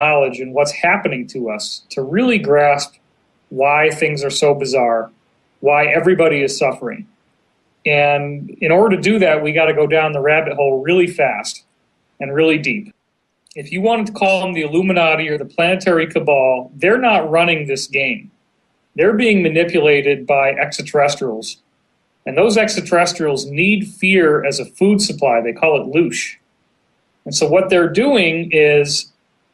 knowledge and what's happening to us to really grasp why things are so bizarre, why everybody is suffering. And in order to do that, we got to go down the rabbit hole really fast and really deep. If you wanted to call them the Illuminati or the planetary cabal, they're not running this game. They're being manipulated by extraterrestrials. And those extraterrestrials need fear as a food supply. They call it loosh. And so what they're doing is,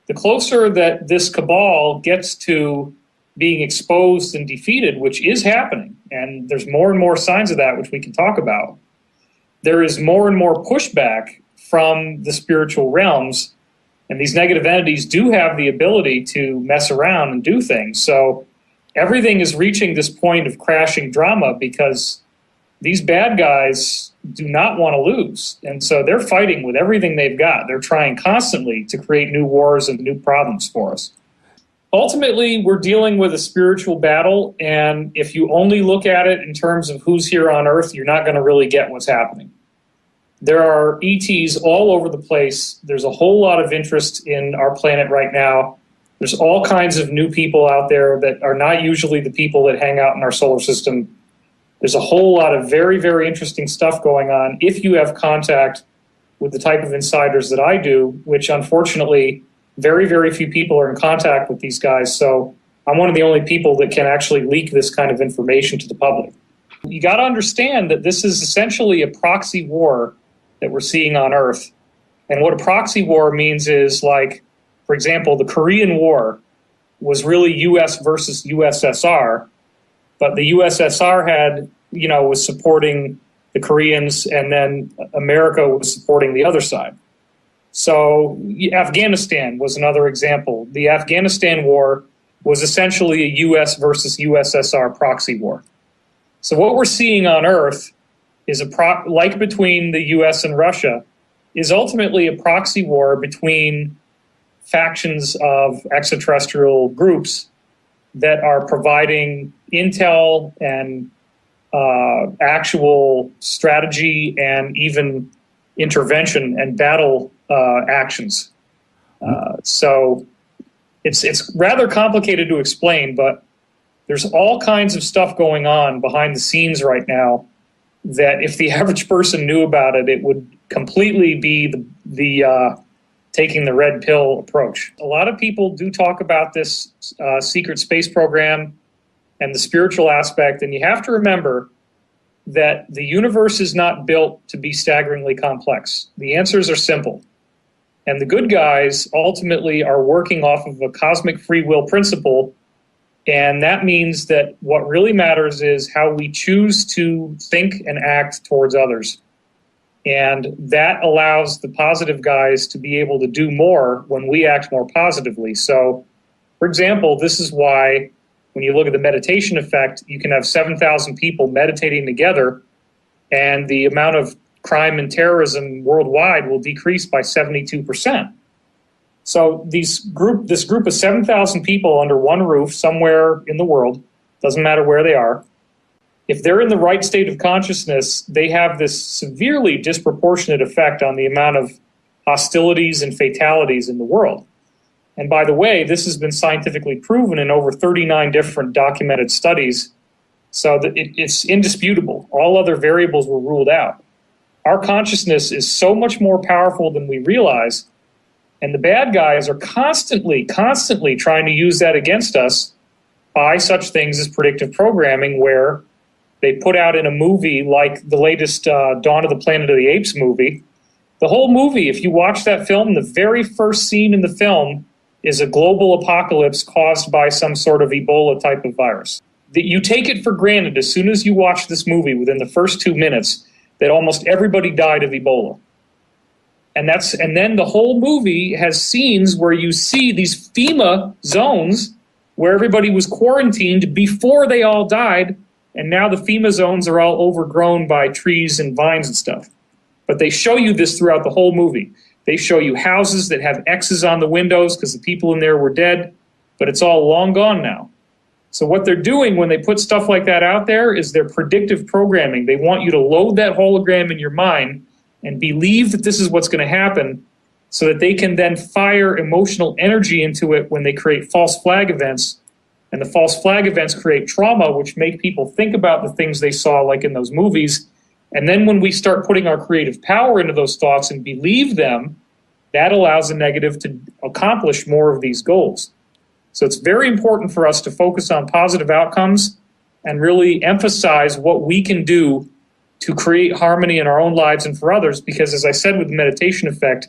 the closer that this cabal gets to being exposed and defeated, which is happening, and there's more and more signs of that, which we can talk about, there is more and more pushback from the spiritual realms, and these negative entities do have the ability to mess around and do things. So everything is reaching this point of crashing drama because these bad guys do not want to lose. And so they're fighting with everything they've got. They're trying constantly to create new wars and new problems for us. Ultimately, we're dealing with a spiritual battle, and if you only look at it in terms of who's here on Earth, you're not going to really get what's happening. There are ETs all over the place. There's a whole lot of interest in our planet right now. There's all kinds of new people out there that are not usually the people that hang out in our solar system. There's a whole lot of very, very interesting stuff going on if you have contact with the type of insiders that I do, which unfortunately very, very few people are in contact with these guys. So I'm one of the only people that can actually leak this kind of information to the public. You got to understand that this is essentially a proxy war that we're seeing on Earth. And what a proxy war means is, like, for example, the Korean War was really US versus USSR, but the USSR had, was supporting the Koreans, and then America was supporting the other side. So Afghanistan was another example. The Afghanistan war was essentially a US versus USSR proxy war. So what we're seeing on Earth is like between the US and Russia, is ultimately a proxy war between factions of extraterrestrial groups that are providing intel and actual strategy and even intervention and battle actions. So it's rather complicated to explain, but there's all kinds of stuff going on behind the scenes right now that if the average person knew about it, it would completely be the taking the red pill approach. A lot of people do talk about this secret space program and the spiritual aspect, and you have to remember that the universe is not built to be staggeringly complex. The answers are simple. And the good guys ultimately are working off of a cosmic free will principle, and that means that what really matters is how we choose to think and act towards others. And that allows the positive guys to be able to do more when we act more positively. So, for example, this is why when you look at the meditation effect, you can have 7,000 people meditating together, and the amount of crime and terrorism worldwide will decrease by 72%. So this group of 7,000 people under one roof somewhere in the world, doesn't matter where they are, if they're in the right state of consciousness, they have this severely disproportionate effect on the amount of hostilities and fatalities in the world. And by the way, this has been scientifically proven in over 39 different documented studies, so that it's indisputable. All other variables were ruled out. Our consciousness is so much more powerful than we realize, and the bad guys are constantly trying to use that against us by such things as predictive programming, where they put out in a movie like the latest Dawn of the Planet of the Apes movie. The whole movie, if you watch that film, the very first scene in the film is a global apocalypse caused by some sort of Ebola type of virus. That you take it for granted as soon as you watch this movie, within the first 2 minutes, that almost everybody died of Ebola. And then the whole movie has scenes where you see these FEMA zones where everybody was quarantined before they all died, and now the FEMA zones are all overgrown by trees and vines and stuff. But they show you this throughout the whole movie. They show you houses that have X's on the windows because the people in there were dead, but it's all long gone now. So what they're doing when they put stuff like that out there is they're predictive programming. They want you to load that hologram in your mind and believe that this is what's going to happen, so that they can then fire emotional energy into it when they create false flag events. And the false flag events create trauma, which make people think about the things they saw, like in those movies. And then when we start putting our creative power into those thoughts and believe them, that allows the negative to accomplish more of these goals. So it's very important for us to focus on positive outcomes and really emphasize what we can do to create harmony in our own lives and for others, because as I said with the meditation effect,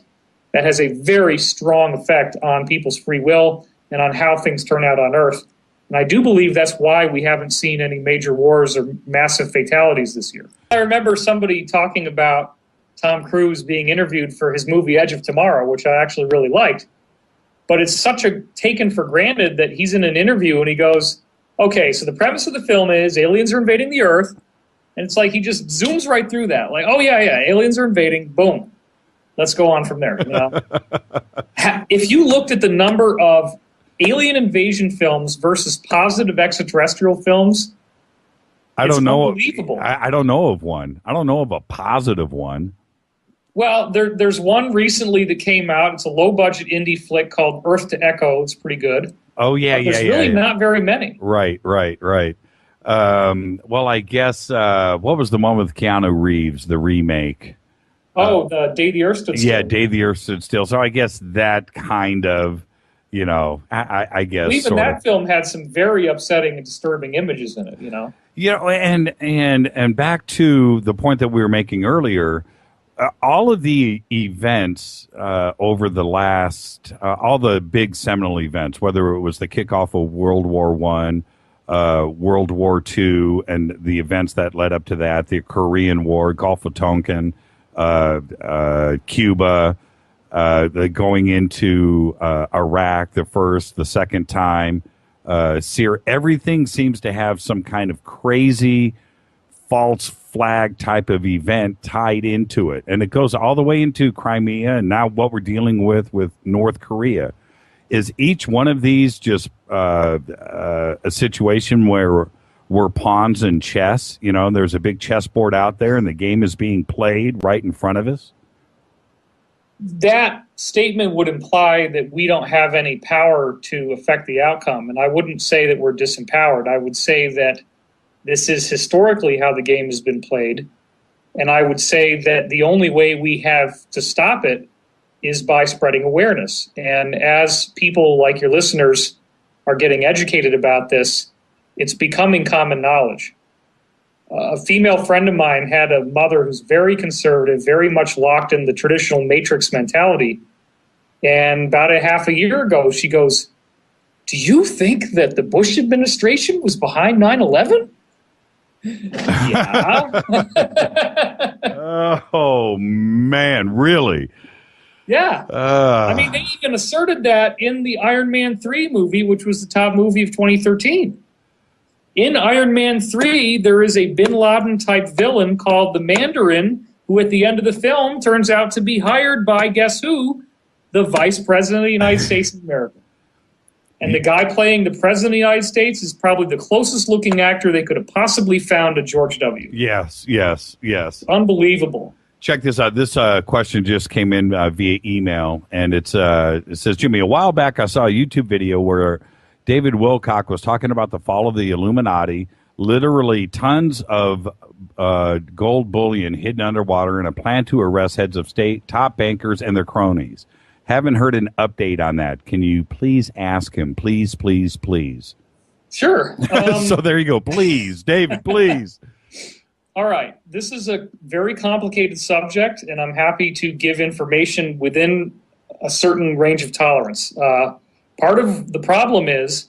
that has a very strong effect on people's free will and on how things turn out on Earth. And I do believe that's why we haven't seen any major wars or massive fatalities this year. I remember somebody talking about Tom Cruise being interviewed for his movie Edge of Tomorrow, which I actually really liked. But it's such a taken for granted that he's in an interview and he goes, okay, so the premise of the film is aliens are invading the Earth. And it's like he just zooms right through that. Like, oh, yeah, aliens are invading. Boom. Let's go on from there. You know? If you looked at the number of alien invasion films versus positive extraterrestrial films, I don't know. Unbelievable. I don't know of one. I don't know of a positive one. Well, there's one recently that came out. It's a low-budget indie flick called Earth to Echo. It's pretty good. Oh, yeah, There's really not very many. Right. Well, I guess, what was the one with Keanu Reeves, the remake? The Day the Earth Stood Still. Yeah, Day the Earth Stood Still. So I guess that kind of, you know, I guess. Well, even that film had some very upsetting and disturbing images in it, you know? Yeah, and back to the point that we were making earlier, all of the events over the last, all the big seminal events, whether it was the kickoff of World War I, World War II, and the events that led up to that, the Korean War, Gulf of Tonkin, Cuba, going into Iraq the first, the second time, Syria, everything seems to have some kind of crazy false flag type of event tied into it. And it goes all the way into Crimea, and now what we're dealing with North Korea. Is each one of these just a situation where we're pawns in chess? You know, there's a big chessboard out there and the game is being played right in front of us? That statement would imply that we don't have any power to affect the outcome. And I wouldn't say that we're disempowered. I would say that this is historically how the game has been played. And I would say that the only way we have to stop it is by spreading awareness. And as people like your listeners are getting educated about this, it's becoming common knowledge. A female friend of mine had a mother who's very conservative, very much locked in the traditional matrix mentality. And about a half a year ago, she goes, "Do you think that the Bush administration was behind 9/11? Yeah. Oh, man, really? Yeah. I mean, they even asserted that in the Iron Man 3 movie, which was the top movie of 2013. In Iron Man 3, there is a Bin Laden-type villain called the Mandarin, who at the end of the film turns out to be hired by, guess who? The Vice President of the United States of America. And the guy playing the President of the United States is probably the closest-looking actor they could have possibly found to George W. Yes. Unbelievable. Check this out. This question just came in via email, and it says, Jimmy, a while back I saw a YouTube video where David Wilcock was talking about the fall of the Illuminati, literally tons of gold bullion hidden underwater, and a plan to arrest heads of state, top bankers, and their cronies. Haven't heard an update on that. Can you please ask him? Please. Sure. So there you go. Please, David, please. All right. This is a very complicated subject, and I'm happy to give information within a certain range of tolerance. Part of the problem is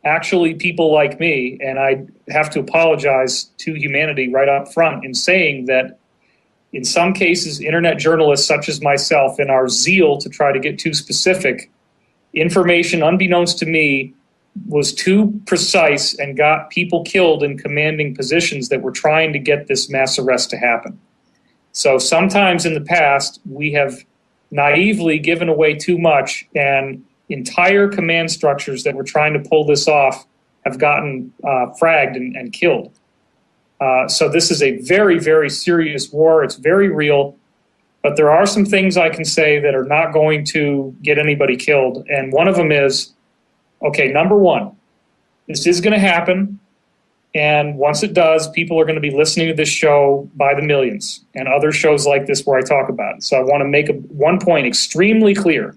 actually people like me, and I have to apologize to humanity right up front in saying that in some cases, internet journalists such as myself, in our zeal to try to get too specific, information unbeknownst to me was too precise and got people killed in commanding positions that were trying to get this mass arrest to happen. So sometimes in the past, we have naively given away too much, and entire command structures that were trying to pull this off have gotten fragged and killed. So this is a very, very serious war. It's very real. But there are some things I can say that are not going to get anybody killed. And one of them is, okay, number one, this is going to happen. And once it does, people are going to be listening to this show by the millions and other shows like this where I talk about it. So I want to make one point extremely clear.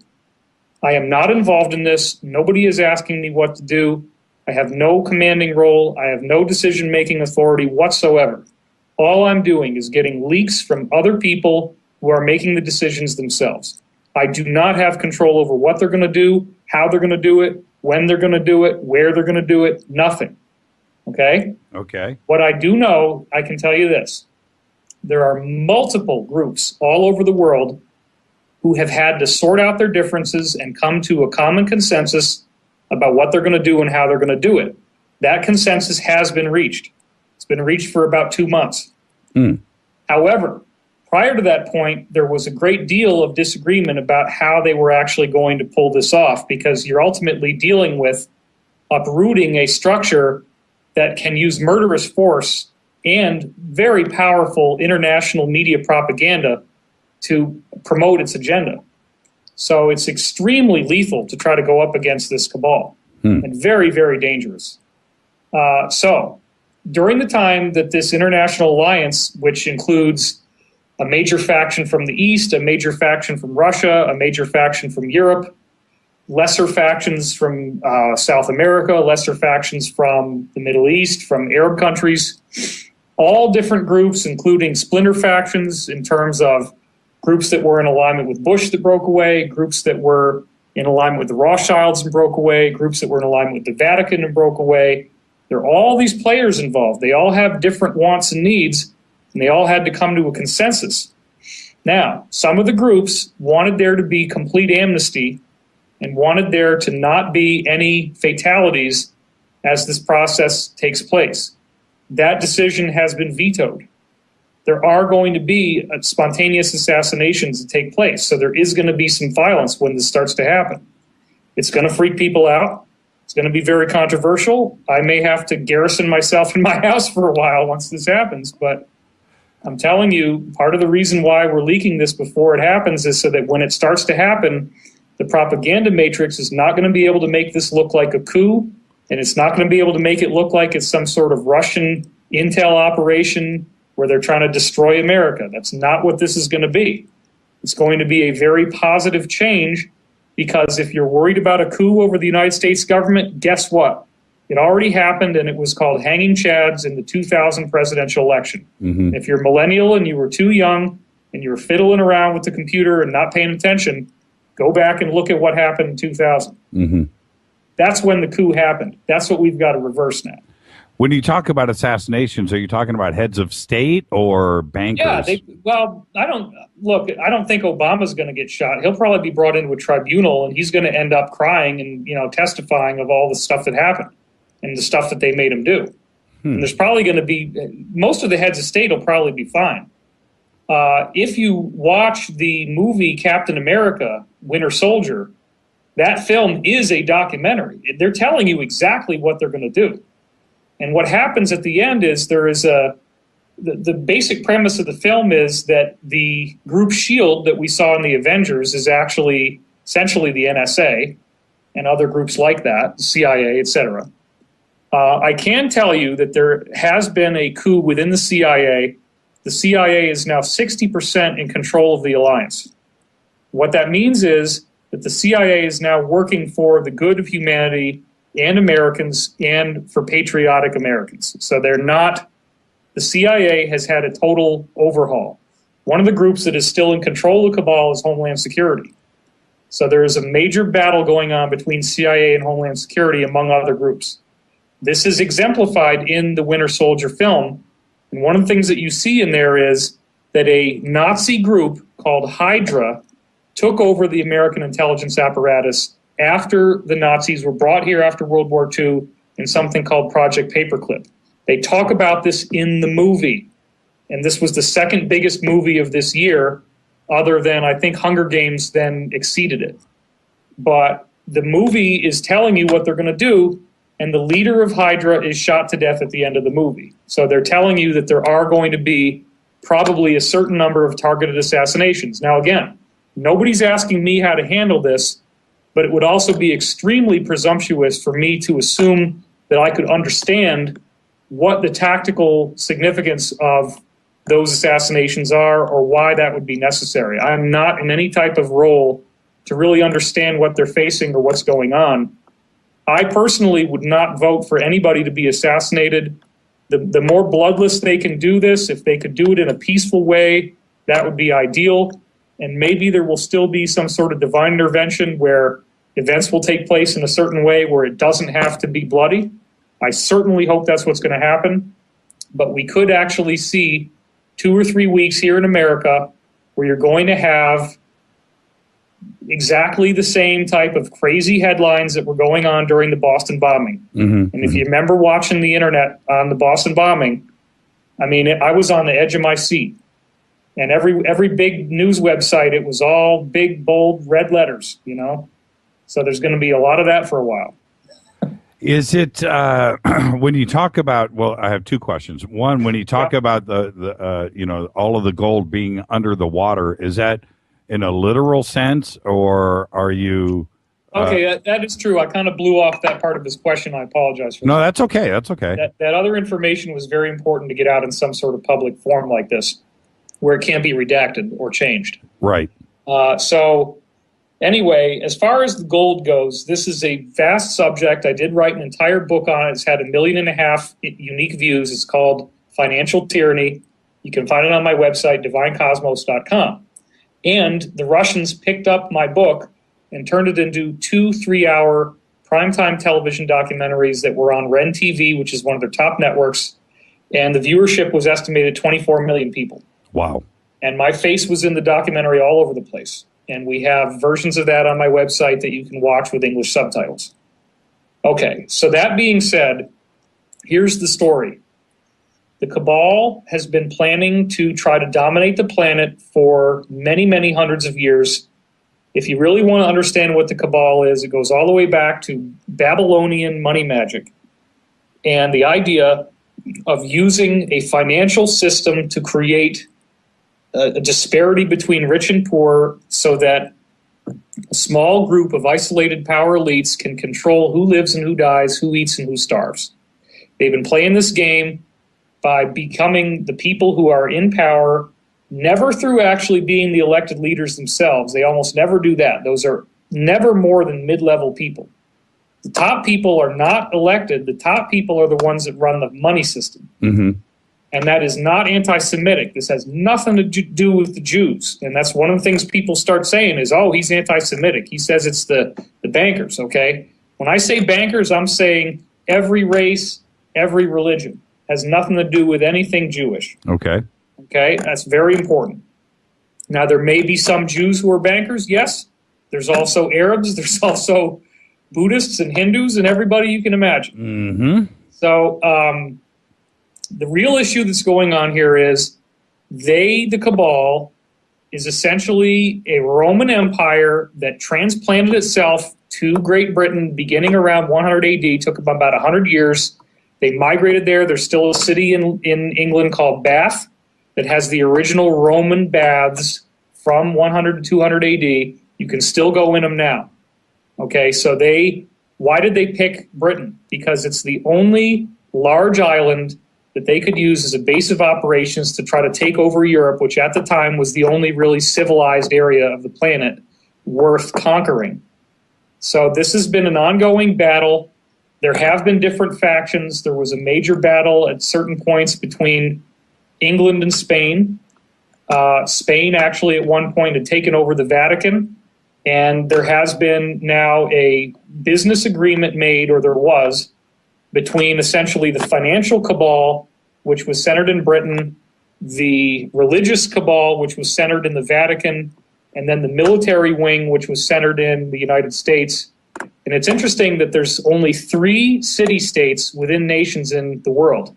I am not involved in this. Nobody is asking me what to do. I have no commanding role. I have no decision-making authority whatsoever. All I'm doing is getting leaks from other people who are making the decisions themselves. I do not have control over what they're going to do, how they're going to do it, when they're going to do it, where they're going to do it, nothing. Okay? Okay. What I do know, I can tell you this. There are multiple groups all over the world who have had to sort out their differences and come to a common consensus about what they're going to do and how they're going to do it. That consensus has been reached. It's been reached for about 2 months. However, prior to that point, there was a great deal of disagreement about how they were actually going to pull this off, because you're ultimately dealing with uprooting a structure that can use murderous force and very powerful international media propaganda to promote its agenda. So it's extremely lethal to try to go up against this cabal, and very, very dangerous. So during the time that this international alliance, which includes a major faction from the East, a major faction from Russia, a major faction from Europe, lesser factions from South America, lesser factions from the Middle East, from Arab countries, all different groups, including splinter factions in terms of groups that were in alignment with Bush that broke away, groups that were in alignment with the Rothschilds and broke away, groups that were in alignment with the Vatican and broke away. There are all these players involved. They all have different wants and needs, and they all had to come to a consensus. Now, some of the groups wanted there to be complete amnesty and wanted there to not be any fatalities as this process takes place. That decision has been vetoed. There are going to be spontaneous assassinations that take place, so there is going to be some violence when this starts to happen. It's going to freak people out. It's going to be very controversial. I may have to garrison myself in my house for a while once this happens, but I'm telling you, part of the reason why we're leaking this before it happens is so that when it starts to happen, the propaganda matrix is not going to be able to make this look like a coup, and it's not going to be able to make it look like it's some sort of Russian intel operation where they're trying to destroy America. That's not what this is going to be. It's going to be a very positive change, because if you're worried about a coup over the United States government, guess what? It already happened, and it was called hanging chads in the 2000 presidential election. If you're millennial and you were too young and you were fiddling around with the computer and not paying attention, go back and look at what happened in 2000. That's when the coup happened. That's what we've got to reverse now. When you talk about assassinations, are you talking about heads of state or bankers? Yeah, I don't think Obama's going to get shot. He'll probably be brought into a tribunal, and he's going to end up crying and testifying of all the stuff that happened and the stuff that they made him do. And there's probably going to be, most of the heads of state will probably be fine. If you watch the movie Captain America, Winter Soldier, that film is a documentary. They're telling you exactly what they're going to do. And what happens at the end is the basic premise of the film is that the group SHIELD that we saw in the Avengers is actually essentially the NSA and other groups like that, the CIA, etc. I can tell you that there has been a coup within the CIA. The CIA is now 60% in control of the alliance. What that means is that the CIA is now working for the good of humanity and Americans and for patriotic Americans. So the CIA has had a total overhaul. One of the groups that is still in control of cabal is Homeland Security. So there is a major battle going on between CIA and Homeland Security, among other groups. This is exemplified in the Winter Soldier film. And one of the things that you see in there is that a Nazi group called Hydra took over the American intelligence apparatus after the Nazis were brought here after World War II in something called Project Paperclip. They talk about this in the movie. And this was the second biggest movie of this year, other than, I think, Hunger Games then exceeded it. But the movie is telling you what they're going to do, and the leader of Hydra is shot to death at the end of the movie. So they're telling you that there are going to be probably a certain number of targeted assassinations. Now, again, nobody's asking me how to handle this, but it would also be extremely presumptuous for me to assume that I could understand what the tactical significance of those assassinations are or why that would be necessary. I'm not in any type of role to really understand what they're facing or what's going on. I personally would not vote for anybody to be assassinated. The more bloodless they can do this, if they could do it in a peaceful way, that would be ideal. And maybe there will still be some sort of divine intervention where events will take place in a certain way where it doesn't have to be bloody. I certainly hope that's what's going to happen. But we could actually see 2 or 3 weeks here in America where you're going to have exactly the same type of crazy headlines that were going on during the Boston bombing. And if you remember watching the internet on the Boston bombing, I mean, I was on the edge of my seat. And every big news website, it was all big, bold, red letters, you know? So there's going to be a lot of that for a while. Is it when you talk about? Well, I have 2 questions. One, when you talk about the all of the gold being under the water, is that in a literal sense, or are you? Okay, that is true. I kind of blew off that part of his question. I apologize for that. No, that's okay. That's okay. That other information was very important to get out in some sort of public forum like this, where it can't be redacted or changed. Right. So anyway, as far as the gold goes, this is a vast subject. I did write an entire book on it. It's had 1.5 million unique views. It's called Financial Tyranny. You can find it on my website, divinecosmos.com. And the Russians picked up my book and turned it into 2 3-hour primetime television documentaries that were on Ren TV, which is one of their top networks. And the viewership was estimated 24 million people. Wow. And my face was in the documentary all over the place. And we have versions of that on my website that you can watch with English subtitles. Okay, so that being said, here's the story. The cabal has been planning to try to dominate the planet for many, many hundreds of years. If you really want to understand what the cabal is, it goes all the way back to Babylonian money magic and the idea of using a financial system to create a disparity between rich and poor so that a small group of isolated power elites can control who lives and who dies, who eats and who starves. They've been playing this game by becoming the people who are in power, never through actually being the elected leaders themselves. They almost never do that. Those are never more than mid-level people. The top people are not elected. The top people are the ones that run the money system. And that is not anti-Semitic. This has nothing to do with the Jews. And that's one of the things people start saying is, oh, he's anti-Semitic. He says it's the bankers, okay? When I say bankers, I'm saying every race, every religion. Has nothing to do with anything Jewish. Okay. Okay, that's very important. Now, there may be some Jews who are bankers, yes. There's also Arabs, there's also Buddhists and Hindus and everybody you can imagine. So the real issue that's going on here is the cabal, is essentially a Roman Empire that transplanted itself to Great Britain beginning around 100 AD, took about 100 years. They migrated there. There's still a city in England called Bath that has the original Roman baths from 100 to 200 AD. You can still go in them now. Okay, so why did they pick Britain? Because it's the only large island that they could use as a base of operations to try to take over Europe, which at the time was the only really civilized area of the planet worth conquering. So this has been an ongoing battle. There have been different factions. There was a major battle at certain points between England and Spain. Spain actually at one point had taken over the Vatican, and there has been now a business agreement made, or there was, between essentially the financial cabal, which was centered in Britain, the religious cabal, which was centered in the Vatican, and then the military wing, which was centered in the United States. And it's interesting that there's only 3 city-states within nations in the world.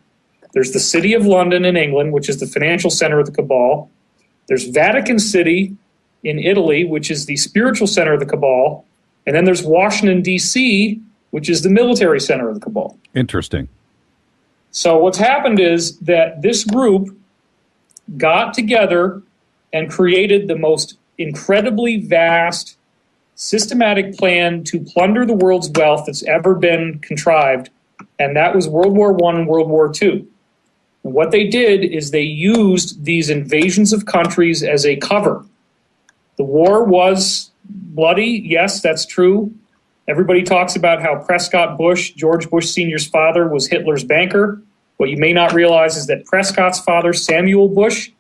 There's the City of London in England, which is the financial center of the cabal. There's Vatican City in Italy, which is the spiritual center of the cabal. And then there's Washington, D.C., which is the military center of the cabal. Interesting. So what's happened is that this group got together and created the most incredibly vast, systematic plan to plunder the world's wealth that's ever been contrived, and that was World War I and World War II. And what they did is they used these invasions of countries as a cover. The war was bloody, yes, that's true. Everybody talks about how Prescott Bush, George Bush Sr.'s father, was Hitler's banker. What you may not realize is that Prescott's father, Samuel Bush,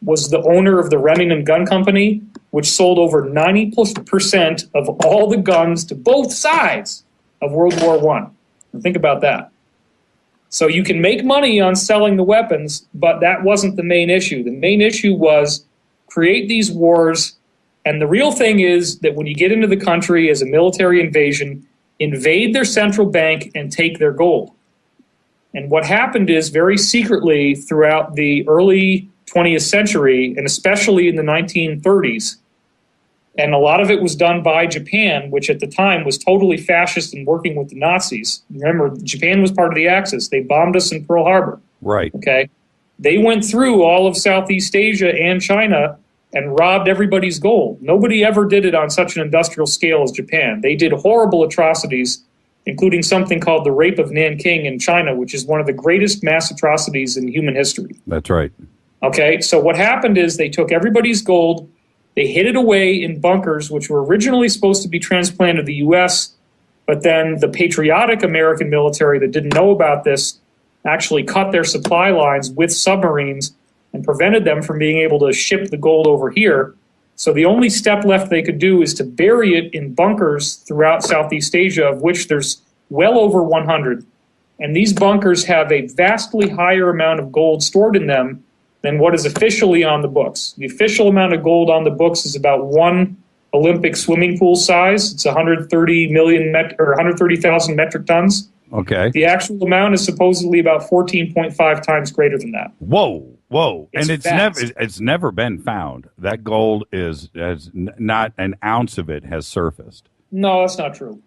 was the owner of the Remington Gun Company, which sold over 90% of all the guns to both sides of World War I. Think about that. So you can make money on selling the weapons, but that wasn't the main issue. The main issue was create these wars. And the real thing is that when you get into the country as a military invasion, invade their central bank and take their gold. And what happened is very secretly throughout the early 20th century, and especially in the 1930s, and a lot of it was done by Japan, which at the time was totally fascist and working with the Nazis. Remember, Japan was part of the Axis. They bombed us in Pearl Harbor. Right. Okay. They went through all of Southeast Asia and China and robbed everybody's gold. Nobody ever did it on such an industrial scale as Japan. They did horrible atrocities, including something called the Rape of Nanking in China, which is one of the greatest mass atrocities in human history. That's right. Okay, so what happened is they took everybody's gold, they hid it away in bunkers, which were originally supposed to be transplanted to the U.S., but then the patriotic American military that didn't know about this actually cut their supply lines with submarines and prevented them from being able to ship the gold over here. So the only step left they could do is to bury it in bunkers throughout Southeast Asia, of which there's well over 100. And these bunkers have a vastly higher amount of gold stored in them than what is officially on the books. The official amount of gold on the books is about one Olympic swimming pool size. It's 130,000 metric tons. Okay. The actual amount is supposedly about 14.5 times greater than that. Whoa. It's And it's never been found. That gold not an ounce of it has surfaced. No, that's not true.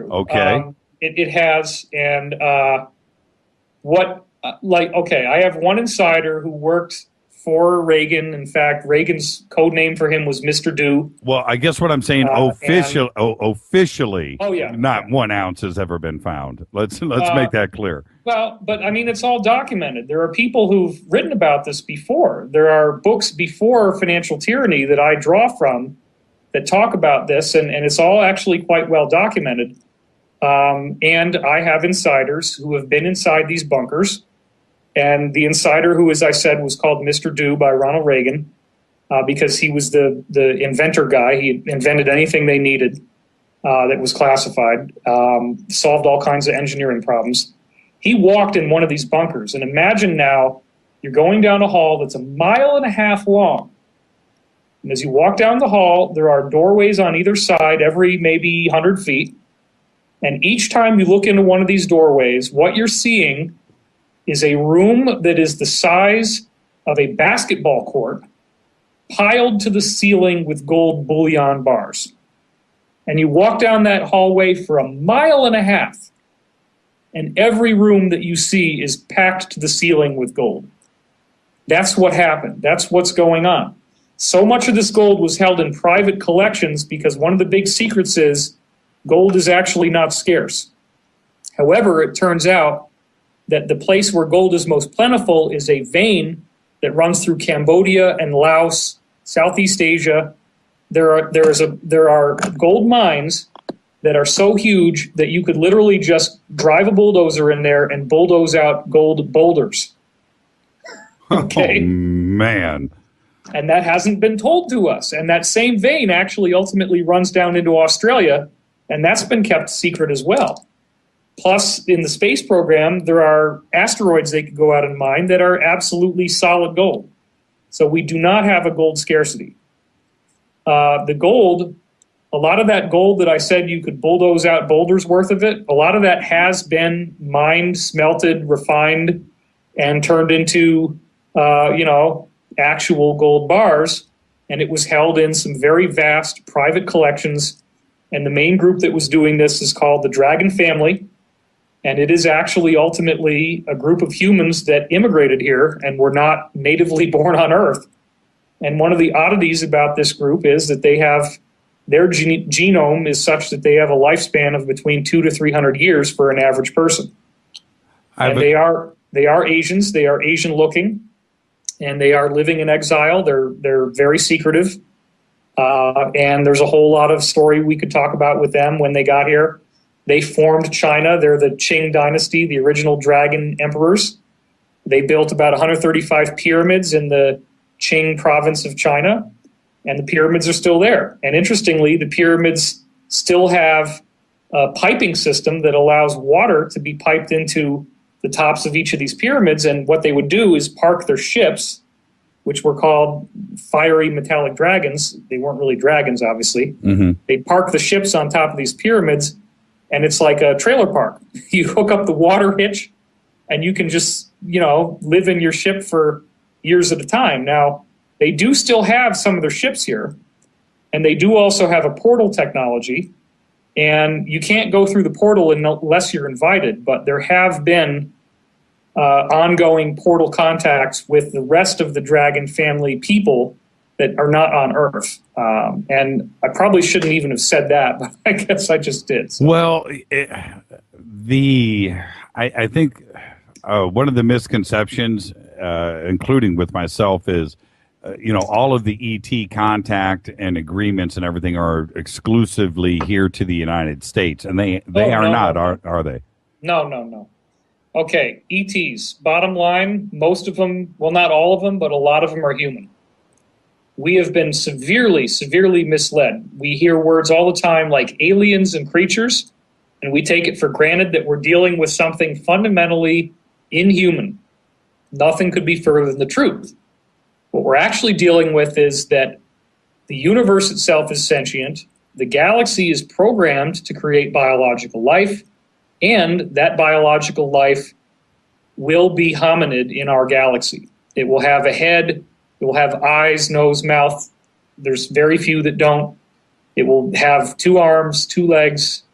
Okay. It has, and I have one insider who worked for Reagan. In fact, Reagan's code name for him was Mr. Do. Well, I guess what I'm saying officially, not 1 ounce has ever been found. Let's make that clear. Well, but I mean, it's all documented. There are people who've written about this before. There are books before Financial Tyranny that I draw from that talk about this, and it's all actually quite well documented. And I have insiders who have been inside these bunkers. And the insider who, as I said, was called Mr. Do by Ronald Reagan because he was the inventor guy. He invented anything they needed that was classified, solved all kinds of engineering problems. He walked in one of these bunkers. And imagine now you're going down a hall that's 1.5 miles long. And as you walk down the hall, there are doorways on either side every maybe 100 feet. And each time you look into one of these doorways, what you're seeing is a room that is the size of a basketball court piled to the ceiling with gold bullion bars. And you walk down that hallway for 1.5 miles, and every room that you see is packed to the ceiling with gold. That's what happened. That's what's going on. So much of this gold was held in private collections because one of the big secrets is gold is actually not scarce. However, it turns out that the place where gold is most plentiful is a vein that runs through Cambodia and Laos, Southeast Asia. There are gold mines that are so huge that you could literally just drive a bulldozer in there and bulldoze out gold boulders. Okay. Oh, man. And that hasn't been told to us. And that same vein actually ultimately runs down into Australia, and that's been kept secret as well. Plus, in the space program, there are asteroids they could go out and mine that are absolutely solid gold. So we do not have a gold scarcity. The gold, a lot of that gold that I said you could bulldoze out boulders worth of it, a lot of that has been mined, smelted, refined, and turned into, actual gold bars. And it was held in some very vast private collections. And the main group that was doing this is called the Dragon family. And it is actually ultimately a group of humans that immigrated here and were not natively born on Earth. And one of the oddities about this group is that they have their genome is such that they have a lifespan of between 200 to 300 years for an average person. And they are Asians. They are Asian looking, and they are living in exile. They're very secretive. And there's a whole lot of story we could talk about with them when they got here. They formed China. They're the Qing dynasty, the original dragon emperors. They built about 135 pyramids in the Qing province of China, and the pyramids are still there. And interestingly, the pyramids still have a piping system that allows water to be piped into the tops of each of these pyramids. And what they would do is park their ships, which were called fiery metallic dragons. They weren't really dragons, obviously. Mm-hmm. They'd park the ships on top of these pyramids, and it's like a trailer park. You hook up the water hitch, and you can just, live in your ship for years at a time. Now, they do still have some of their ships here, and they do also have a portal technology, and you can't go through the portal unless you're invited, but there have been ongoing portal contacts with the rest of the dragon family people that are not on Earth. And I probably shouldn't even have said that, but I guess I just did. So. Well, I think one of the misconceptions, including with myself, is, all of the ET contact and agreements and everything are exclusively here to the United States, and they are not, are they? No. Okay, ETs, bottom line, most of them, well, not all of them, but a lot of them are human. We have been severely, severely misled. We hear words all the time like aliens and creatures, and we take it for granted that we're dealing with something fundamentally inhuman. Nothing could be further than the truth. What we're actually dealing with is that the universe itself is sentient, the galaxy is programmed to create biological life, and that biological life will be hominid in our galaxy. It will have a head, it will have eyes, nose, mouth. There's very few that don't. It will have 2 arms, 2 legs,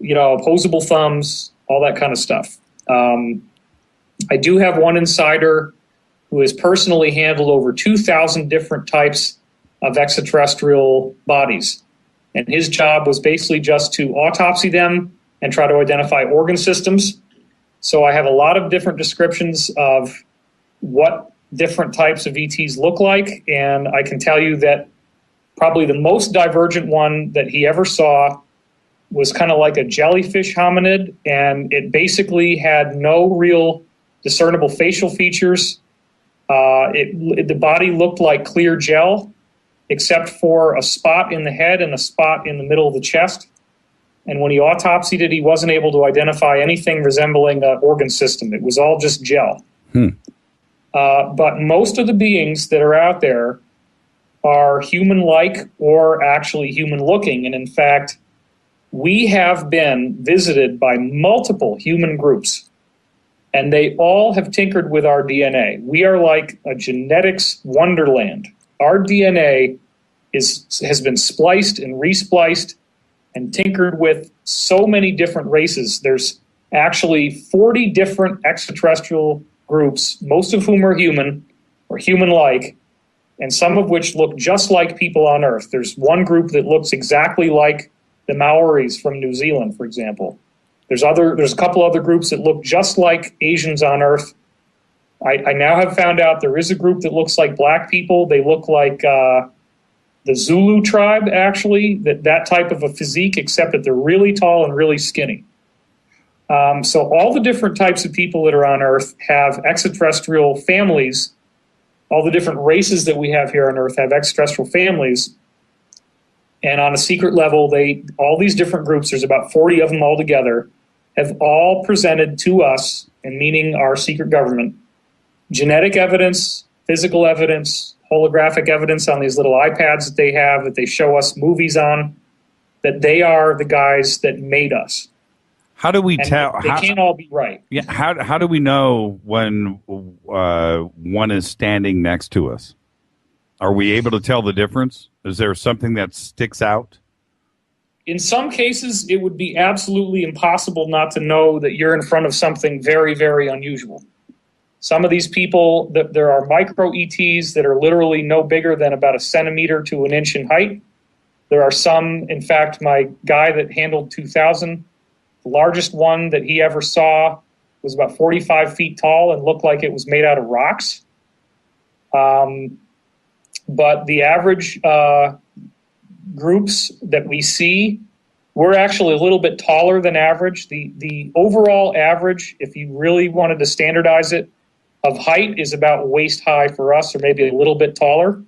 opposable thumbs, all that kind of stuff. I do have one insider who has personally handled over 2,000 different types of extraterrestrial bodies. And his job was basically just to autopsy them and try to identify organ systems. So I have a lot of different descriptions of what different types of ETs look like, and I can tell you that probably the most divergent one that he ever saw was kind of like a jellyfish hominid, and it basically had no real discernible facial features. The body looked like clear gel, except for a spot in the head and a spot in the middle of the chest. And when he autopsied it, he wasn't able to identify anything resembling an organ system. It was all just gel. But most of the beings that are out there are human-like or actually human-looking. And in fact, we have been visited by multiple human groups, and they all have tinkered with our DNA. We are like a genetics wonderland. Our DNA has been spliced and respliced and tinkered with so many different races. There's actually 40 different extraterrestrial groups, most of whom are human or human-like, and some of which look just like people on Earth. There's one group that looks exactly like the Maoris from New Zealand, for example. There's a couple other groups that look just like Asians on Earth. I now have found out there is a group that looks like black people. They look like the Zulu tribe, actually, that type of a physique, except that they're really tall and really skinny. So all the different types of people that are on Earth have extraterrestrial families. All the different races that we have here on Earth have extraterrestrial families. And on a secret level, all these different groups, there's about 40 of them all together, have all presented to us, and meaning our secret government, genetic evidence, physical evidence, holographic evidence on these little iPads that they have, that they show us movies on, that they are the guys that made us. How do we tell? They can't all be right. Yeah. How do we know when one is standing next to us? Are we able to tell the difference? Is there something that sticks out? In some cases, it would be absolutely impossible not to know that you're in front of something very, very unusual. Some of these people, there are micro ETs that are literally no bigger than about a centimeter to an inch in height. There are some, in fact, my guy that handled 2000, the largest one that he ever saw was about 45 feet tall and looked like it was made out of rocks. But the average groups that we see, we're actually a little bit taller than average. The overall average, if you really wanted to standardize it, of height is about waist high for us, or maybe a little bit taller.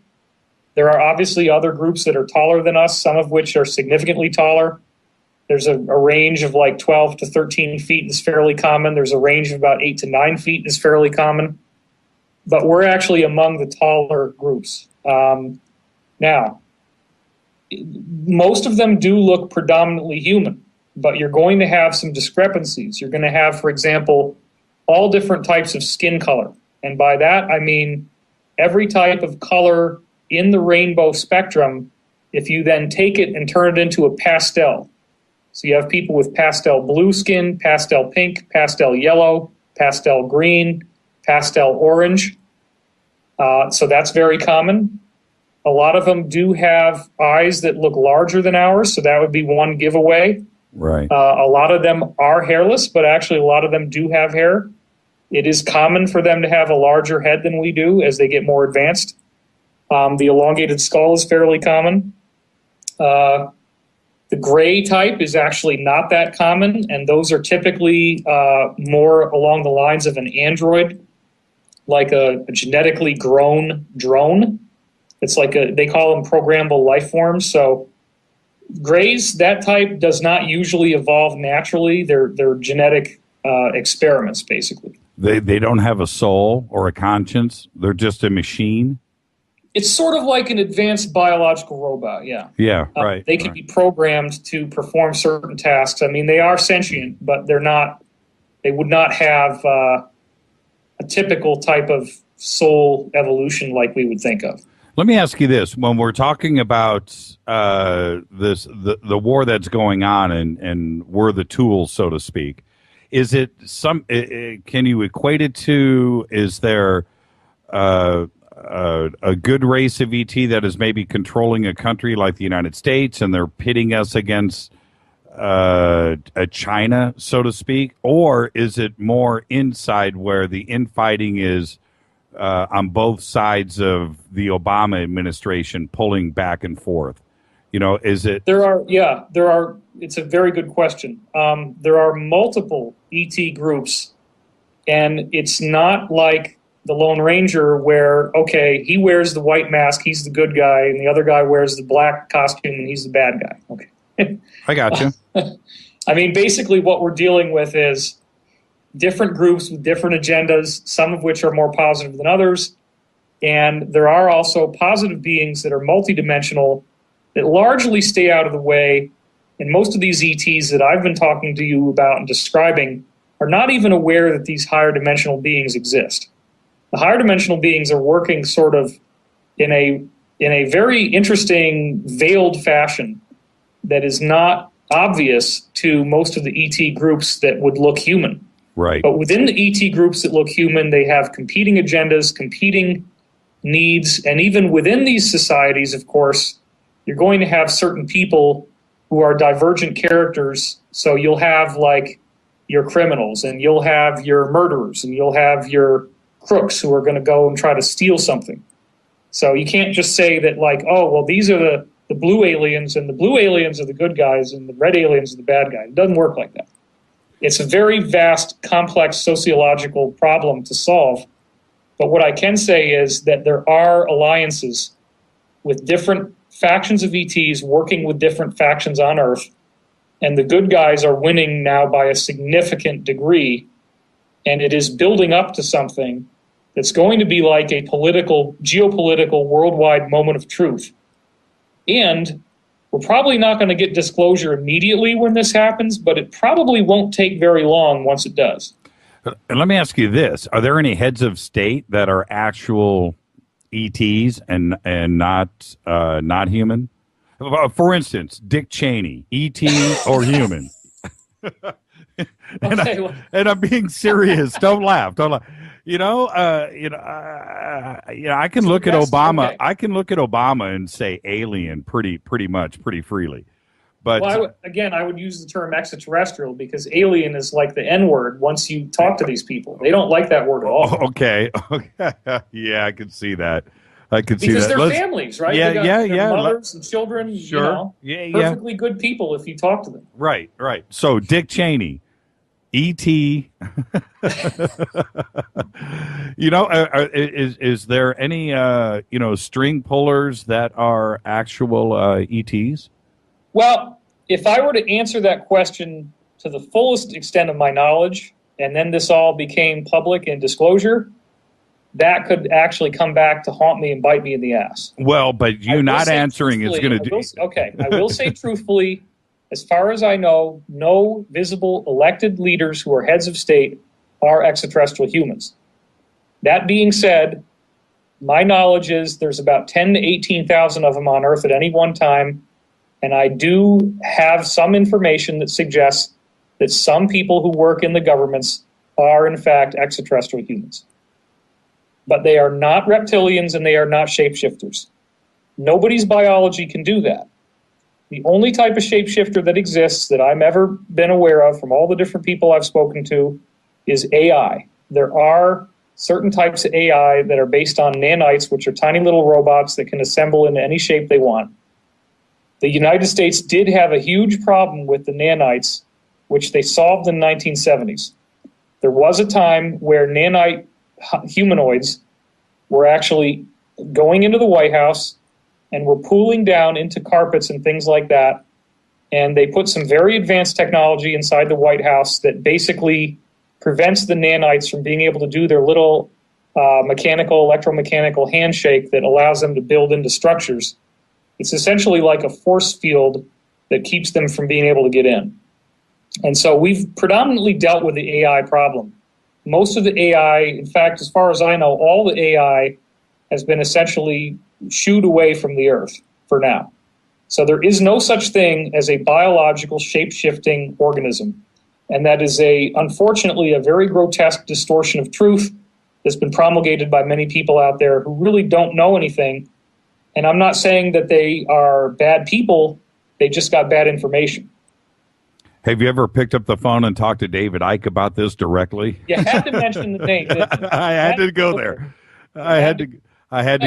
There are obviously other groups that are taller than us, some of which are significantly taller. There's a range of like 12 to 13 feet is fairly common. There's a range of about 8 to 9 feet is fairly common. But we're actually among the taller groups. Now, most of them do look predominantly human, but you're going to have some discrepancies. You're going to have, for example, all different types of skin color. And by that, I mean every type of color in the rainbow spectrum, if you then take it and turn it into a pastel. So you have people with pastel blue skin, pastel pink, pastel yellow, pastel green, pastel orange. So that's very common. A lot of them do have eyes that look larger than ours, so that would be one giveaway. Right. A lot of them are hairless, but actually a lot of them do have hair. It is common for them to have a larger head than we do as they get more advanced. The elongated skull is fairly common. The gray type is actually not that common, and those are typically more along the lines of an android, like a genetically grown drone. It's like they call them programmable life forms. So grays, that type does not usually evolve naturally. They're genetic experiments, basically. They don't have a soul or a conscience. They're just a machine. It's sort of like an advanced biological robot, yeah. Yeah, right. They can be programmed to perform certain tasks. I mean, they are sentient, but they're not. They would not have a typical type of soul evolution like we would think of. Let me ask you this: when we're talking about the war that's going on, and we're the tools, so to speak, is it some? Can you equate it to? Is there a good race of ET that is maybe controlling a country like the United States, and they're pitting us against a China, so to speak, or is it more inside where the infighting is? On both sides of the Obama administration pulling back and forth? You know, is it? There are. It's a very good question. There are multiple ET groups, and it's not like the Lone Ranger where, okay, he wears the white mask, he's the good guy, and the other guy wears the black costume and he's the bad guy. Okay. I got you. I mean, basically what we're dealing with is different groups with different agendas, some of which are more positive than others. And there are also positive beings that are multidimensional that largely stay out of the way. And most of these ETs that I've been talking to you about and describing are not even aware that these higher dimensional beings exist. The higher dimensional beings are working sort of in a very interesting veiled fashion that is not obvious to most of the ET groups that would look human. Right. But within the ET groups that look human, they have competing agendas, competing needs, and even within these societies, of course, you're going to have certain people who are divergent characters. So you'll have like your criminals, and you'll have your murderers, and you'll have your crooks who are going to go and try to steal something. So you can't just say that like, oh, well, these are the blue aliens, and the blue aliens are the good guys, and the red aliens are the bad guys. It doesn't work like that. It's a very vast, complex sociological problem to solve. But what I can say is that there are alliances with different factions of ETs working with different factions on Earth. And the good guys are winning now by a significant degree. And it is building up to something that's going to be like a geopolitical, worldwide moment of truth. And we're probably not going to get disclosure immediately when this happens, but it probably won't take very long once it does. And let me ask you this. Are there any heads of state that are actual ETs and not human? For instance, Dick Cheney, E.T. or human. And I'm being serious. Don't laugh. Don't laugh. I can look at Obama. Okay. I can look at Obama and say alien pretty much, pretty freely. But Well, I would use the term extraterrestrial because alien is like the N-word once you talk to these people. They don't like that word at all. Okay. Yeah, I can see that. I can see that. Because they're families, right? Yeah, they got their mothers and children, Sure. perfectly good people if you talk to them. Right. So Dick Cheney, E.T. Is there any string pullers that are actual ETs? Well, if I were to answer that question to the fullest extent of my knowledge, and then this all became public in disclosure, that could actually come back to haunt me and bite me in the ass. Well, but you not answering is going to do. Okay, I will say truthfully, as far as I know, no visible elected leaders who are heads of state are extraterrestrial humans. That being said, my knowledge is there's about 10 to 18,000 of them on Earth at any one time, and I do have some information that suggests that some people who work in the governments are in fact extraterrestrial humans. But they are not reptilians and they are not shapeshifters. Nobody's biology can do that. The only type of shapeshifter that exists that I've ever been aware of from all the different people I've spoken to is AI. There are certain types of AI that are based on nanites, which are tiny little robots that can assemble into any shape they want. The United States did have a huge problem with the nanites, which they solved in the 1970s. There was a time where nanite humanoids were actually going into the White House and were pooling down into carpets and things like that. And they put some very advanced technology inside the White House that basically prevents the nanites from being able to do their little electromechanical handshake that allows them to build into structures. It's essentially like a force field that keeps them from being able to get in. And so we've predominantly dealt with the AI problem. Most of the AI, in fact, as far as I know, all the AI has been essentially shooed away from the Earth for now. So there is no such thing as a biological shape-shifting organism. And that is unfortunately, a very grotesque distortion of truth that's been promulgated by many people out there who really don't know anything. And I'm not saying that they are bad people, they just got bad information. Have you ever picked up the phone and talked to David Icke about this directly? You had to mention the name. I had to go there. I had to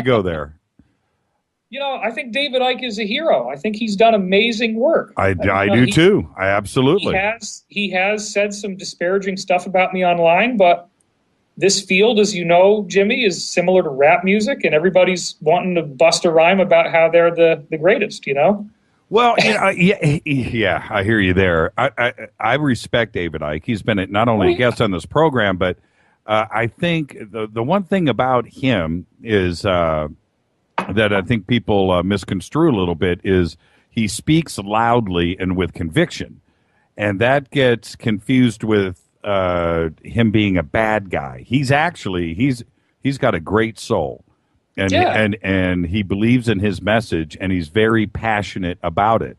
go there. I think David Icke is a hero. I think he's done amazing work. I do too. I absolutely. He has said some disparaging stuff about me online, but this field, as you know, Jimmy, is similar to rap music, and everybody's wanting to bust a rhyme about how they're the greatest, Well, yeah, I hear you there. I respect David Icke. He's been not only a guest on this program, but I think the one thing about him is that I think people misconstrue a little bit is he speaks loudly and with conviction, and that gets confused with him being a bad guy. He's got a great soul. And he believes in his message, and he's very passionate about it.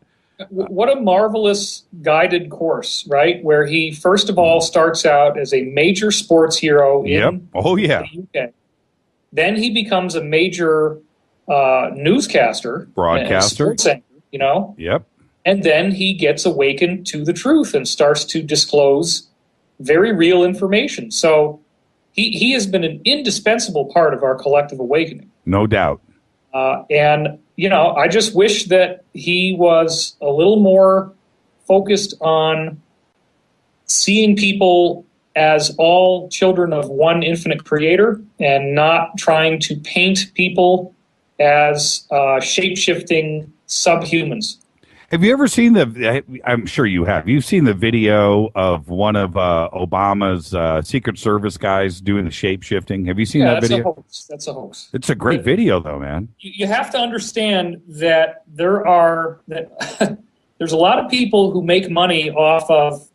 What a marvelous guided course, right? Where he, first of all, starts out as a major sports hero in the UK. Then he becomes a major newscaster, broadcaster, sports anchor, Yep. And then he gets awakened to the truth and starts to disclose very real information. So he has been an indispensable part of our collective awakening. No doubt. And I just wish that he was a little more focused on seeing people as all children of one infinite creator and not trying to paint people as shape-shifting subhumans. Have you ever seen I'm sure you have. You've seen the video of one of Obama's Secret Service guys doing the shape-shifting. Have you seen that video? That's a hoax. It's a great video, though, man. You have to understand that there's a lot of people who make money off of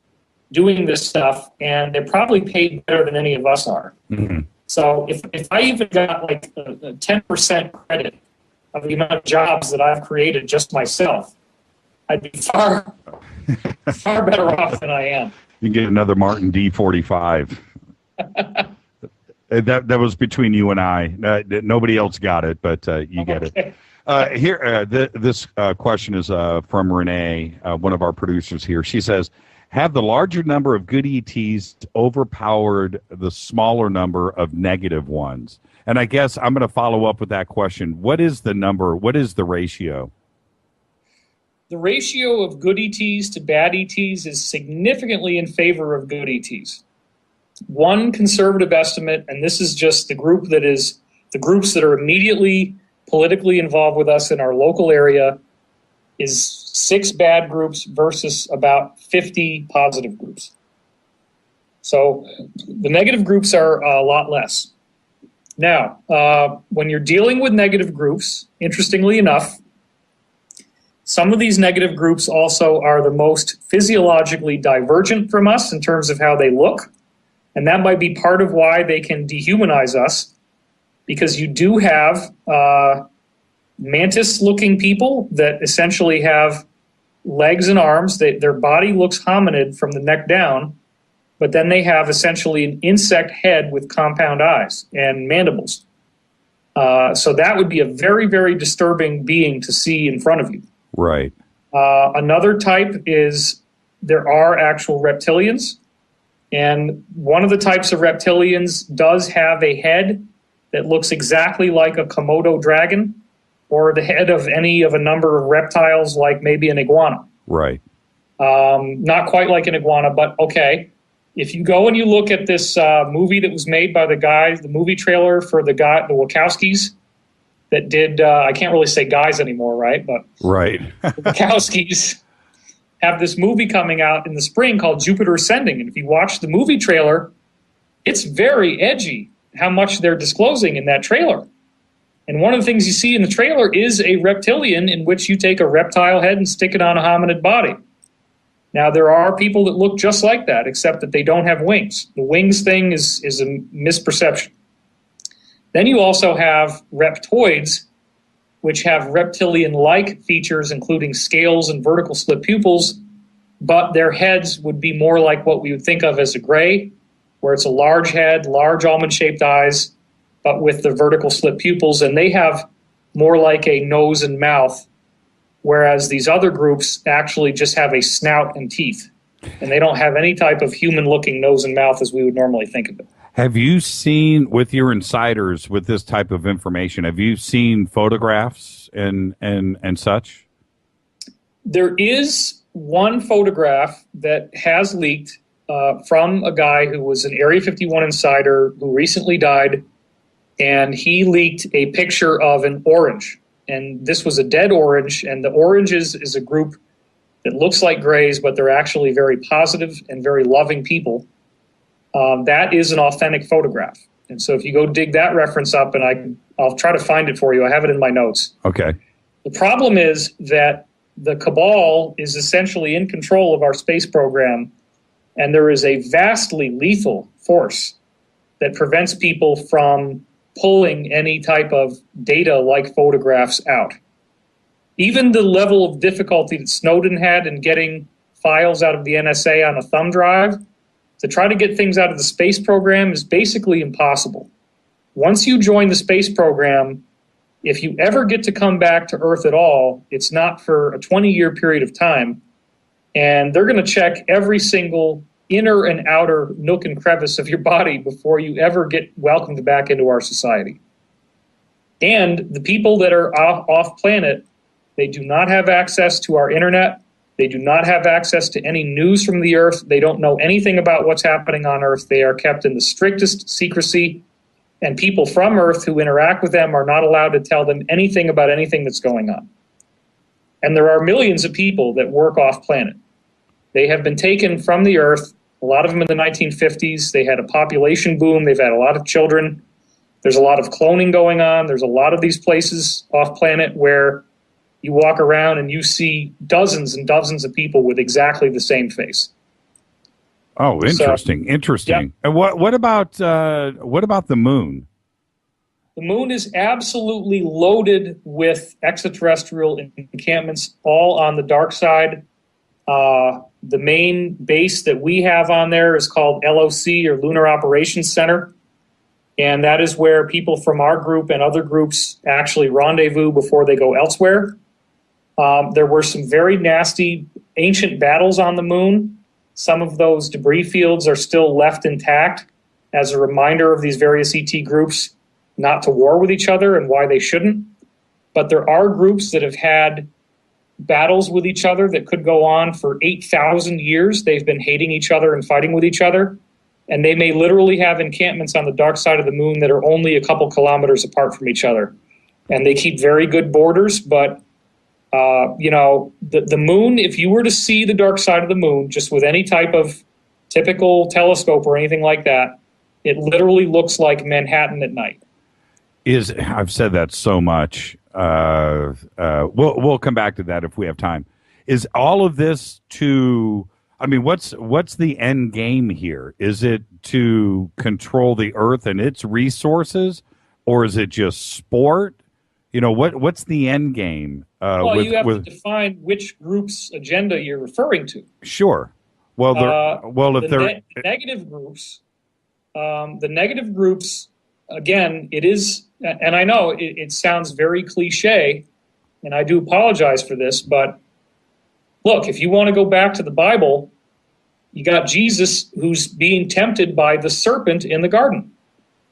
doing this stuff, and they're probably paid better than any of us are. Mm-hmm. So if I even got like a 10% credit of the amount of jobs that I've created just myself, I'd be far, far better off than I am. You can get another Martin D45. That was between you and I. Nobody else got it, but you get it. This question is from Renee, one of our producers here. She says, have the larger number of good ETs overpowered the smaller number of negative ones? And I guess I'm going to follow up with that question. What is the number? What is the ratio? The ratio of good ETs to bad ETs is significantly in favor of good ETs. One conservative estimate, and this is just the groups that are immediately politically involved with us in our local area, is 6 bad groups versus about 50 positive groups. So the negative groups are a lot less. Now, when you're dealing with negative groups, interestingly enough, some of these negative groups also are the most physiologically divergent from us in terms of how they look. And that might be part of why they can dehumanize us, because you do have mantis-looking people that essentially have legs and arms. Their body looks hominid from the neck down, but then they have essentially an insect head with compound eyes and mandibles. So that would be a very, very disturbing being to see in front of you. Right. Another type is there are actual reptilians. And one of the types of reptilians does have a head that looks exactly like a Komodo dragon or the head of any of a number of reptiles, like maybe an iguana. Right. Not quite like an iguana, but okay. If you go and you look at this movie that was made by the movie trailer for the Wachowskis that did, I can't really say guys anymore, right? But right. The Wachowskis have this movie coming out in the spring called Jupiter Ascending. And if you watch the movie trailer, it's very edgy how much they're disclosing in that trailer. And one of the things you see in the trailer is a reptilian in which you take a reptile head and stick it on a hominid body. Now, there are people that look just like that, except that they don't have wings. The wings thing is a misperception. Then you also have reptoids, which have reptilian-like features, including scales and vertical slit pupils, but their heads would be more like what we would think of as a gray, where it's a large head, large almond-shaped eyes, but with the vertical slit pupils, and they have more like a nose and mouth, whereas these other groups actually just have a snout and teeth, and they don't have any type of human-looking nose and mouth as we would normally think of it. Have you seen, with your insiders, with this type of information, have you seen photographs and such? There is one photograph that has leaked from a guy who was an Area 51 insider who recently died, and he leaked a picture of an orange. And this was a dead orange, and the orange is a group that looks like grays, but they're actually very positive and very loving people. That is an authentic photograph. And so if you go dig that reference up, and I'll try to find it for you. I have it in my notes. Okay. The problem is that the cabal is essentially in control of our space program, and there is a vastly lethal force that prevents people from pulling any type of data like photographs out. Even the level of difficulty that Snowden had in getting files out of the NSA on a thumb drive, to try to get things out of the space program is basically impossible. Once you join the space program, if you ever get to come back to Earth at all, it's not for a 20-year period of time. And they're going to check every single inner and outer nook and crevice of your body before you ever get welcomed back into our society. And the people that are off planet, they do not have access to our internet. They do not have access to any news from the Earth. They don't know anything about what's happening on Earth. They are kept in the strictest secrecy, and people from Earth who interact with them are not allowed to tell them anything about anything that's going on. And there are millions of people that work off planet. They have been taken from the Earth, a lot of them in the 1950s. They had a population boom. They've had a lot of children. There's a lot of cloning going on. There's a lot of these places off planet where you walk around and you see dozens and dozens of people with exactly the same face. Oh, interesting. So, interesting. Yeah. And what about the moon? The moon is absolutely loaded with extraterrestrial encampments, all on the dark side. The main base that we have on there is called LOC, or Lunar Operations Center. And that is where people from our group and other groups actually rendezvous before they go elsewhere. There were some very nasty ancient battles on the moon. Some of those debris fields are still left intact as a reminder of these various ET groups not to war with each other and why they shouldn't. But there are groups that have had battles with each other that could go on for 8,000 years. They've been hating each other and fighting with each other. And they may literally have encampments on the dark side of the moon that are only a couple kilometers apart from each other. And they keep very good borders. But, the moon, if you were to see the dark side of the moon, just with any type of typical telescope or anything like that, it literally looks like Manhattan at night. I've said that so much. We'll come back to that if we have time. Is all of this what's the end game here? Is it to control the Earth and its resources, or is it just sport? What's the end game? You have to define which group's agenda you're referring to. Sure. Well, the negative groups, again, it is, and I know it sounds very cliche, and I do apologize for this, but look, if you want to go back to the Bible, you got Jesus who's being tempted by the serpent in the garden.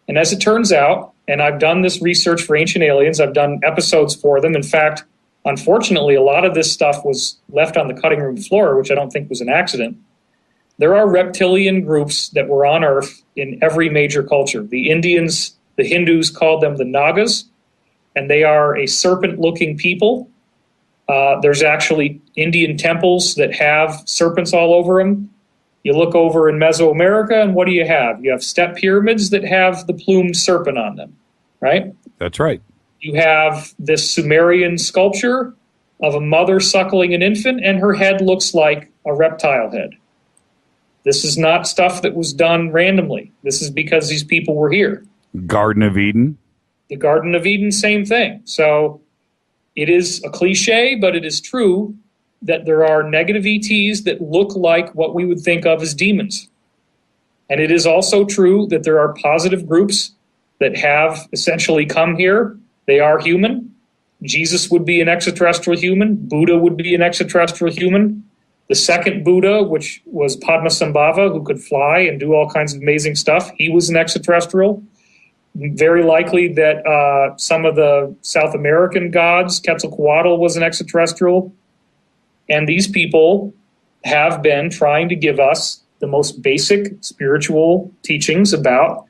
And as it turns out, and I've done this research for Ancient Aliens, I've done episodes for them. In fact, unfortunately, a lot of this stuff was left on the cutting room floor, which I don't think was an accident. There are reptilian groups that were on Earth in every major culture. The Indians, the Hindus called them the Nagas, and they are a serpent-looking people. There's actually Indian temples that have serpents all over them. You look over in Mesoamerica, and what do you have? You have step pyramids that have the plumed serpent on them, right? That's right. You have this Sumerian sculpture of a mother suckling an infant, and her head looks like a reptile head. This is not stuff that was done randomly. This is because these people were here. Garden of Eden. The Garden of Eden, same thing. So it is a cliche, but it is true that there are negative ETs that look like what we would think of as demons. And it is also true that there are positive groups that have essentially come here. They are human. Jesus would be an extraterrestrial human. Buddha would be an extraterrestrial human. The second Buddha, which was Padmasambhava, who could fly and do all kinds of amazing stuff, he was an extraterrestrial. Very likely that some of the South American gods, Quetzalcoatl was an extraterrestrial. And these people have been trying to give us the most basic spiritual teachings about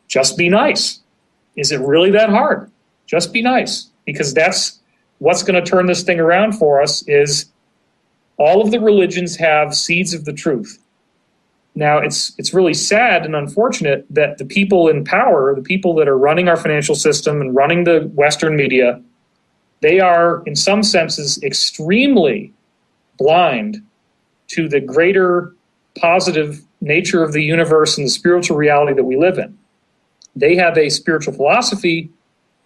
just be nice. Is it really that hard? Just be nice. Because that's what's going to turn this thing around for us. Is all of the religions have seeds of the truth. Now, it's really sad and unfortunate that the people in power, the people that are running our financial system and running the Western media, they are, in some senses, extremely blind to the greater positive nature of the universe and the spiritual reality that we live in. They have a spiritual philosophy,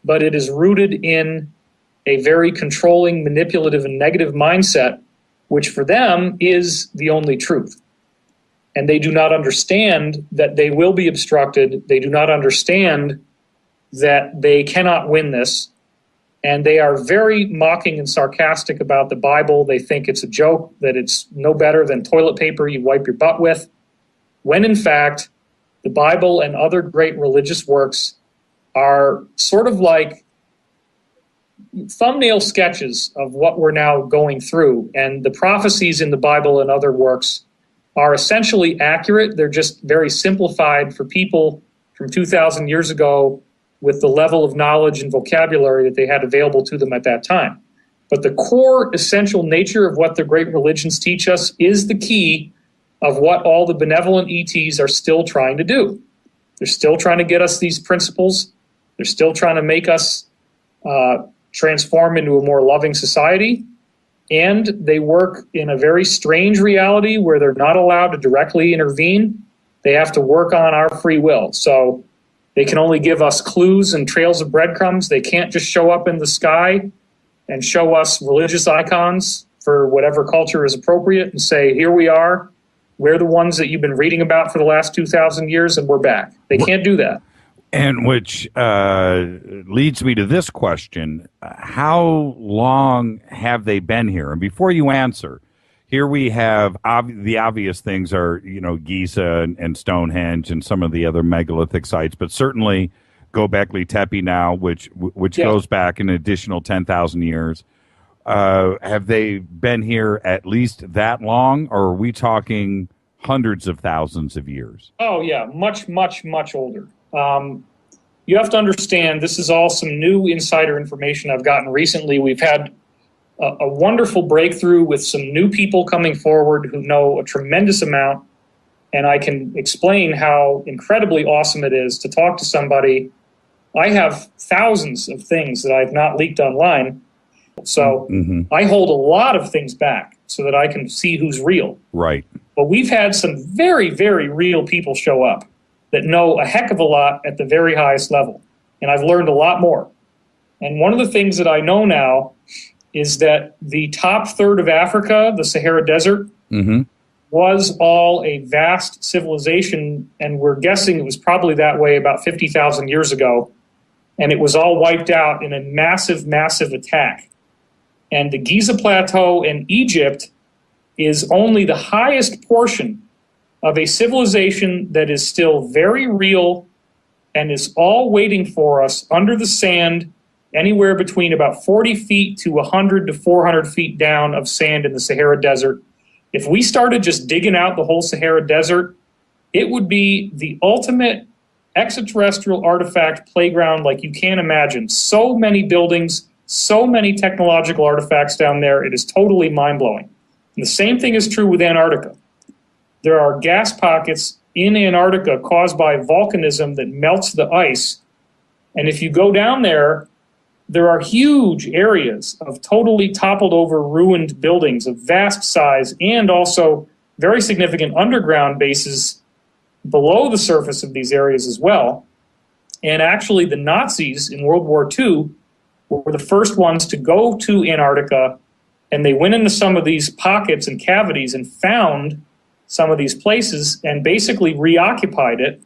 but it is rooted in a very controlling, manipulative, and negative mindset, which for them is the only truth. And they do not understand that they will be obstructed. They do not understand that they cannot win this. And they are very mocking and sarcastic about the Bible. They think it's a joke, that it's no better than toilet paper you wipe your butt with, when in fact, the Bible and other great religious works are sort of like thumbnail sketches of what we're now going through. And the prophecies in the Bible and other works are essentially accurate. They're just very simplified for people from 2,000 years ago with the level of knowledge and vocabulary that they had available to them at that time. But the core essential nature of what the great religions teach us is the key of what all the benevolent ETs are still trying to do. They're still trying to get us these principles. They're still trying to make us transform into a more loving society. And they work in a very strange reality where they're not allowed to directly intervene. They have to work on our free will. So They can only give us clues and trails of breadcrumbs. They can't just show up in the sky and show us religious icons for whatever culture is appropriate and say, here we are. We're the ones that you've been reading about for the last 2,000 years, and we're back. They can't do that. And which leads me to this question. How long have they been here? And before you answer, here we have the obvious things are, Giza and Stonehenge and some of the other megalithic sites, but certainly Göbekli Tepe now, which goes back an additional 10,000 years. Have they been here at least that long, or are we talking hundreds of thousands of years? Oh, yeah, much, much, much older. You have to understand, this is all some new insider information I've gotten recently. We've had a wonderful breakthrough with some new people coming forward who know a tremendous amount, and I can explain how incredibly awesome it is to talk to somebody. I have thousands of things that I've not leaked online, so I hold a lot of things back so that I can see who's real. Right. But we've had some very, very real people show up that know a heck of a lot at the very highest level. And I've learned a lot more. And one of the things that I know now is that the top third of Africa, the Sahara Desert, was all a vast civilization. And we're guessing it was probably that way about 50,000 years ago. And it was all wiped out in a massive, massive attack. And the Giza Plateau in Egypt is only the highest portion of a civilization that is still very real and is all waiting for us under the sand, anywhere between about 40 feet to 100 to 400 feet down of sand in the Sahara Desert. If we started just digging out the whole Sahara Desert, it would be the ultimate extraterrestrial artifact playground like you can't imagine. So many buildings, so many technological artifacts down there. It is totally mind-blowing. And the same thing is true with Antarctica. There are gas pockets in Antarctica caused by volcanism that melts the ice. And if you go down there, there are huge areas of totally toppled over ruined buildings of vast size and also very significant underground bases below the surface of these areas as well. And actually the Nazis in World War II were the first ones to go to Antarctica, and they went into some of these pockets and cavities and found some of these places and basically reoccupied it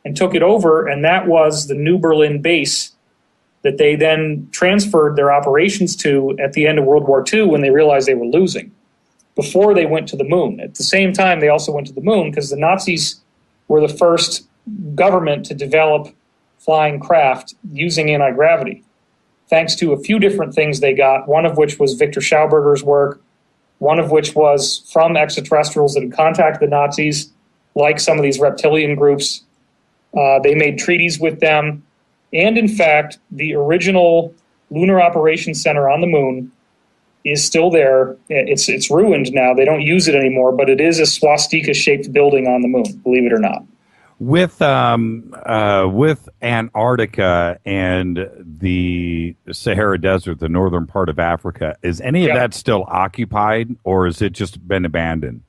and took it over, and that was the New Berlin base that they then transferred their operations to at the end of World War II when they realized they were losing, before they went to the moon. At the same time, they also went to the moon because the Nazis were the first government to develop flying craft using anti-gravity, thanks to a few different things they got, one of which was Victor Schauberger's work, one of which was from extraterrestrials that had contacted the Nazis, like some of these reptilian groups. They made treaties with them. And in fact, the original Lunar Operations Center on the moon is still there. It's ruined now. They don't use it anymore, but it is a swastika-shaped building on the moon, believe it or not. With Antarctica and the Sahara Desert, the northern part of Africa, is any of that still occupied, or has it just been abandoned?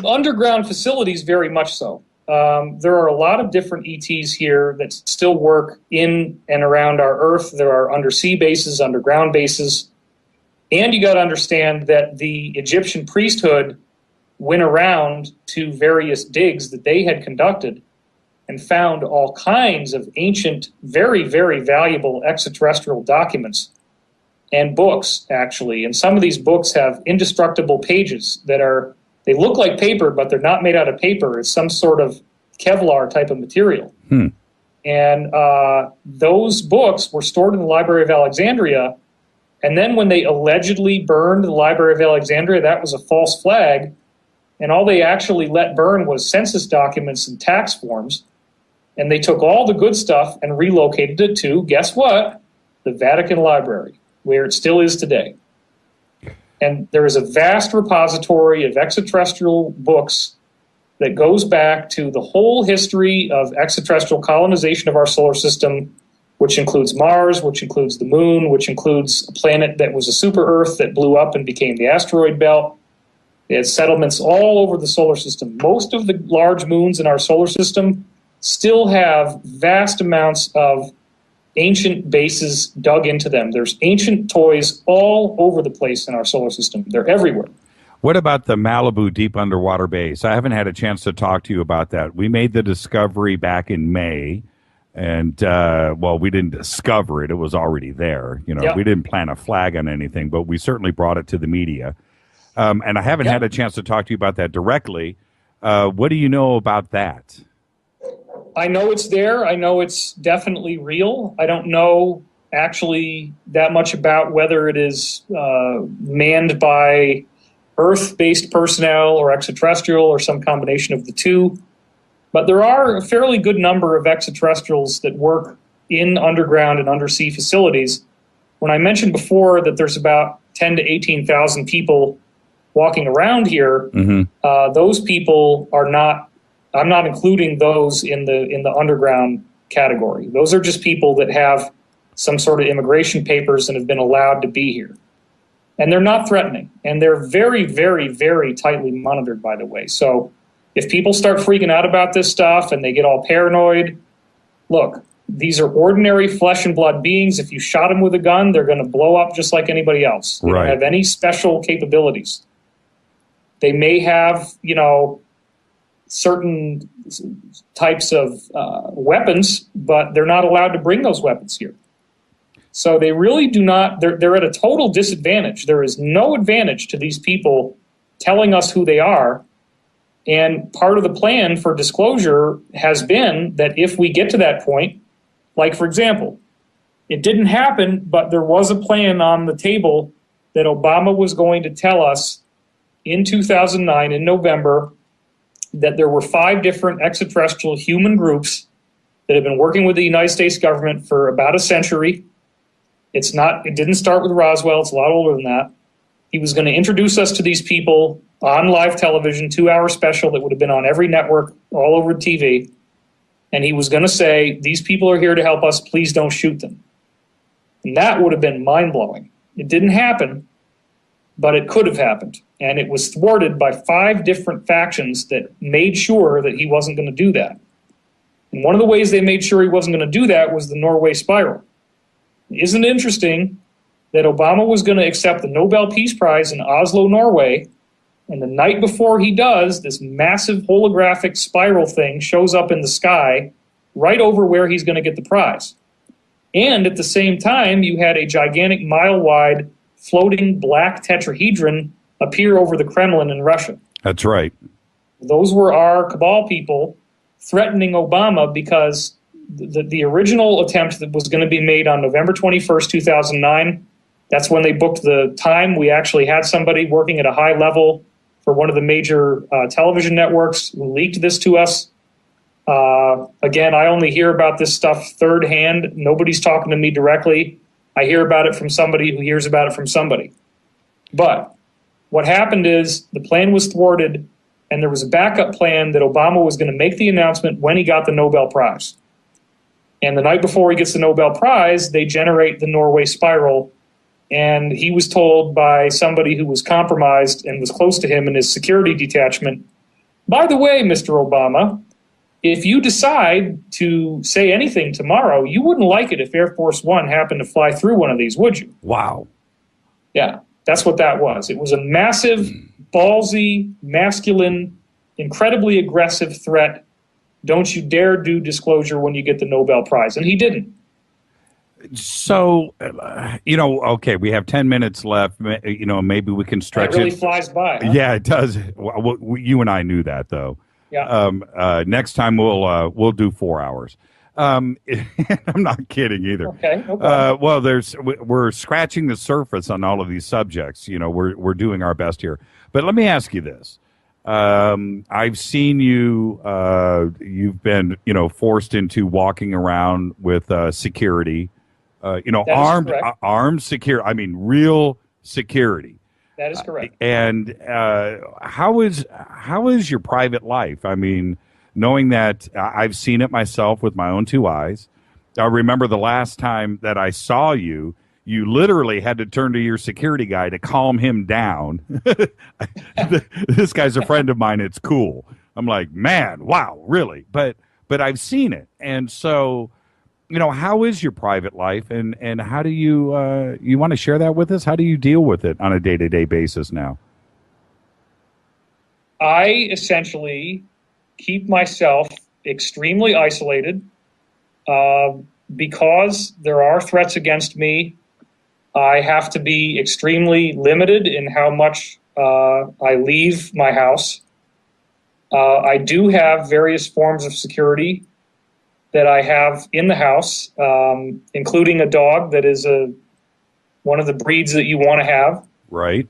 Underground facilities, very much so. There are a lot of different ETs here that still work in and around our Earth. There are undersea bases, underground bases. And you got to understand that the Egyptian priesthood went around to various digs that they had conducted and found all kinds of ancient, very, very valuable extraterrestrial documents and books, actually. And some of these books have indestructible pages that are, they look like paper, but they're not made out of paper. It's some sort of Kevlar type of material. And those books were stored in the Library of Alexandria. And then when they allegedly burned the Library of Alexandria, that was a false flag. And all they actually let burn was census documents and tax forms. And they took all the good stuff and relocated it to, guess what? The Vatican Library, where it still is today. And there is a vast repository of extraterrestrial books that goes back to the whole history of extraterrestrial colonization of our solar system, which includes Mars, which includes the moon, which includes a planet that was a super Earth that blew up and became the asteroid belt. It has settlements all over the solar system. Most of the large moons in our solar system still have vast amounts of ancient bases dug into them. There's ancient toys all over the place in our solar system. They're everywhere. What about the Malibu deep underwater base? I haven't had a chance to talk to you about that. We made the discovery back in May, and well, we didn't discover it. It was already there. You know, Yep. we didn't plant a flag on anything, but we certainly brought it to the media. And I haven't had a chance to talk to you about that directly. What do you know about that? I know it's there. I know it's definitely real. I don't know actually that much about whether it is manned by Earth-based personnel or extraterrestrial or some combination of the two. But there are a fairly good number of extraterrestrials that work in underground and undersea facilities. When I mentioned before that there's about 10 to 18,000 people walking around here, those people are not, I'm not including those in the underground category. Those are just people that have some sort of immigration papers and have been allowed to be here. And they're not threatening. And they're very, very, very tightly monitored, by the way. So if people start freaking out about this stuff and they get all paranoid, look, these are ordinary flesh and blood beings. If you shot them with a gun, they're going to blow up just like anybody else. They don't have any special capabilities. They may have, you know, certain types of weapons, but they're not allowed to bring those weapons here. So they really do not, they're at a total disadvantage. There is no advantage to these people telling us who they are. And part of the plan for disclosure has been that if we get to that point, like, for example, it didn't happen, but there was a plan on the table that Obama was going to tell us in 2009, in November, that there were 5 different extraterrestrial human groups that have been working with the United States government for about a century. It didn't start with Roswell. It's a lot older than that. He was going to introduce us to these people on live television, 2-hour special that would have been on every network all over TV. And he was going to say, these people are here to help us. Please don't shoot them. And that would have been mind-blowing. It didn't happen, but it could have happened. And it was thwarted by 5 different factions that made sure that he wasn't going to do that. And one of the ways they made sure he wasn't going to do that was the Norway spiral. Isn't it interesting that Obama was going to accept the Nobel Peace Prize in Oslo, Norway, and the night before he does, this massive holographic spiral thing shows up in the sky right over where he's going to get the prize. And at the same time, you had a gigantic mile-wide floating black tetrahedron appear over the Kremlin in Russia. That's right. Those were our cabal people threatening Obama because the original attempt that was going to be made on November 21st, 2009, that's when they booked the time. We actually had somebody working at a high level for one of the major television networks who leaked this to us. Again, I only hear about this stuff third hand. Nobody's talking to me directly. I hear about it from somebody who hears about it from somebody. But what happened is the plan was thwarted, and there was a backup plan that Obama was going to make the announcement when he got the Nobel Prize. And the night before he gets the Nobel Prize, they generate the Norway spiral. And he was told by somebody who was compromised and was close to him in his security detachment, by the way, Mr. Obama, if you decide to say anything tomorrow, you wouldn't like it if Air Force One happened to fly through one of these, would you? Wow. Yeah, that's what that was. It was a massive, ballsy, masculine, incredibly aggressive threat. Don't you dare do disclosure when you get the Nobel Prize. And he didn't. So, okay, we have 10 minutes left. Maybe we can stretch it. It really flies by. Huh? Yeah, it does. Well, you and I knew that, though. Yeah. Next time we'll do 4 hours. I'm not kidding either. Okay. Okay. Well, we're scratching the surface on all of these subjects. We're doing our best here. But let me ask you this. I've seen you. You've been, forced into walking around with security. Armed security. I mean, real security. That is correct. And how is your private life? I mean, knowing that I've seen it myself with my own 2 eyes. I remember the last time that I saw you. You literally had to turn to your security guy to calm him down. This guy's a friend of mine. It's cool. I'm like, man, wow, really? But but I've seen it. And so, how is your private life, and how do you you want to share that with us? How do you deal with it on a day-to-day basis now? I essentially keep myself extremely isolated because there are threats against me. I have to be extremely limited in how much I leave my house. I do have various forms of security that I have in the house, including a dog that is one of the breeds that you want to have. Right.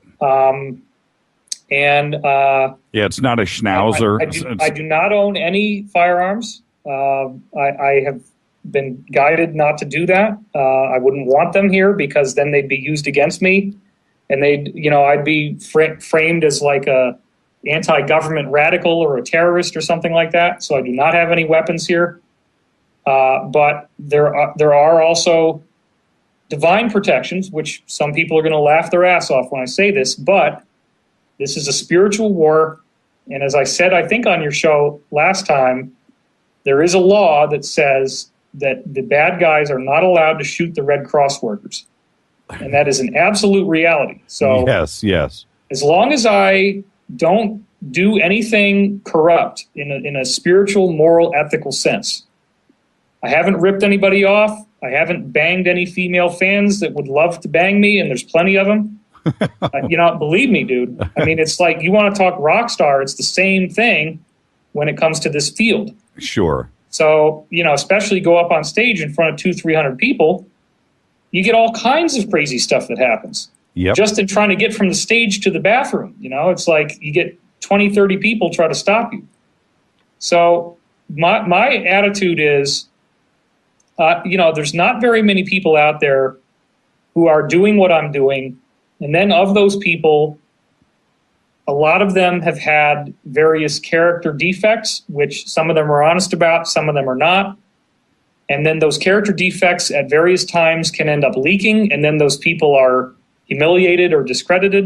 Yeah, it's not a Schnauzer. I do not own any firearms. I have been guided not to do that. I wouldn't want them here because then they'd be used against me, and I'd be framed as like a anti-government radical or a terrorist or something like that. So I do not have any weapons here. But there are also divine protections, which some people are going to laugh their ass off when I say this, but this is a spiritual war. And as I said, I think on your show last time, there is a law that says that the bad guys are not allowed to shoot the Red Cross workers. And that is an absolute reality. So yes. As long as I don't do anything corrupt in a spiritual, moral, ethical sense, I haven't ripped anybody off. I haven't banged any female fans that would love to bang me, and there's plenty of them. Believe me, dude. I mean, it's like, you want to talk rock star, it's the same thing when it comes to this field. Sure. So, especially go up on stage in front of 200-300 people, you get all kinds of crazy stuff that happens. Yep. Just in trying to get from the stage to the bathroom. It's like you get 20-30 people try to stop you. So my attitude is, there's not very many people out there who are doing what I'm doing. And then of those people, a lot of them have had various character defects, which some of them are honest about, some of them are not. And then those character defects at various times can end up leaking, and then those people are humiliated or discredited.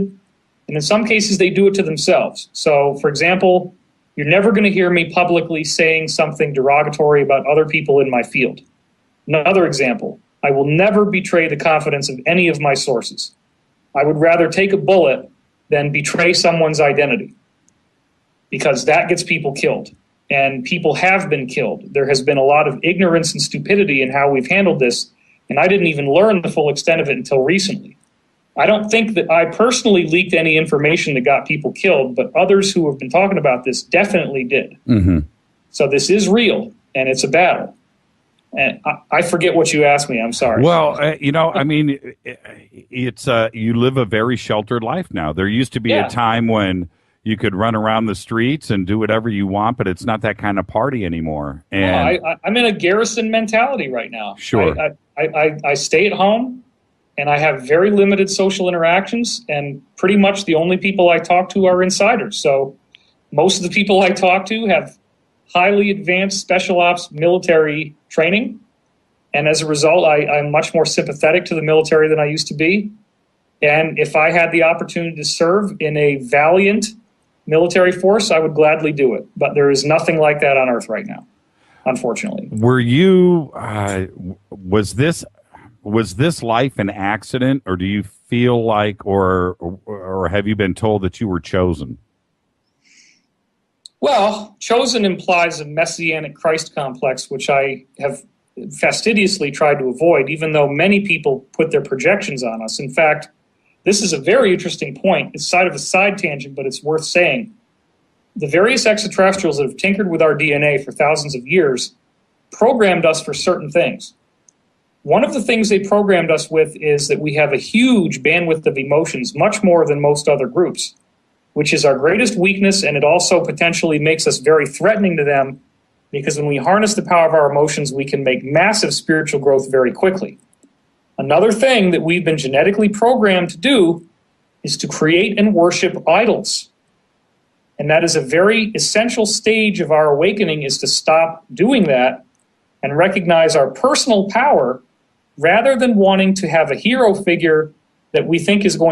And in some cases, they do it to themselves. So, for example, you're never going to hear me publicly saying something derogatory about other people in my field. Another example, I will never betray the confidence of any of my sources. I would rather take a bullet than betray someone's identity, because that gets people killed. And people have been killed. There has been a lot of ignorance and stupidity in how we've handled this, and I didn't even learn the full extent of it until recently. I don't think that I personally leaked any information that got people killed, but others who have been talking about this definitely did. Mm-hmm. So this is real, and it's a battle. And I forget what you asked me. I'm sorry. Well, I mean, it's you live a very sheltered life now. There used to be a time when you could run around the streets and do whatever you want, but it's not that kind of party anymore. And I'm in a garrison mentality right now. Sure. I stay at home, and I have very limited social interactions, and pretty much the only people I talk to are insiders. So most of the people I talk to have highly advanced special ops military training. And as a result, I'm much more sympathetic to the military than I used to be. And if I had the opportunity to serve in a valiant military force, I would gladly do it. But there is nothing like that on Earth right now, unfortunately. Were you, was this life an accident, or do you feel like, or have you been told that you were chosen? Well, chosen implies a messianic Christ complex, which I have fastidiously tried to avoid, even though many people put their projections on us. In fact, this is a very interesting point. It's side of a side tangent, but it's worth saying. The various extraterrestrials that have tinkered with our DNA for thousands of years programmed us for certain things. One of the things they programmed us with is that we have a huge bandwidth of emotions, much more than most other groups, which is our greatest weakness, and it also potentially makes us very threatening to them, because when we harness the power of our emotions, we can make massive spiritual growth very quickly. Another thing that we've been genetically programmed to do is to create and worship idols. And that is a very essential stage of our awakening, is to stop doing that and recognize our personal power rather than wanting to have a hero figure that we think is going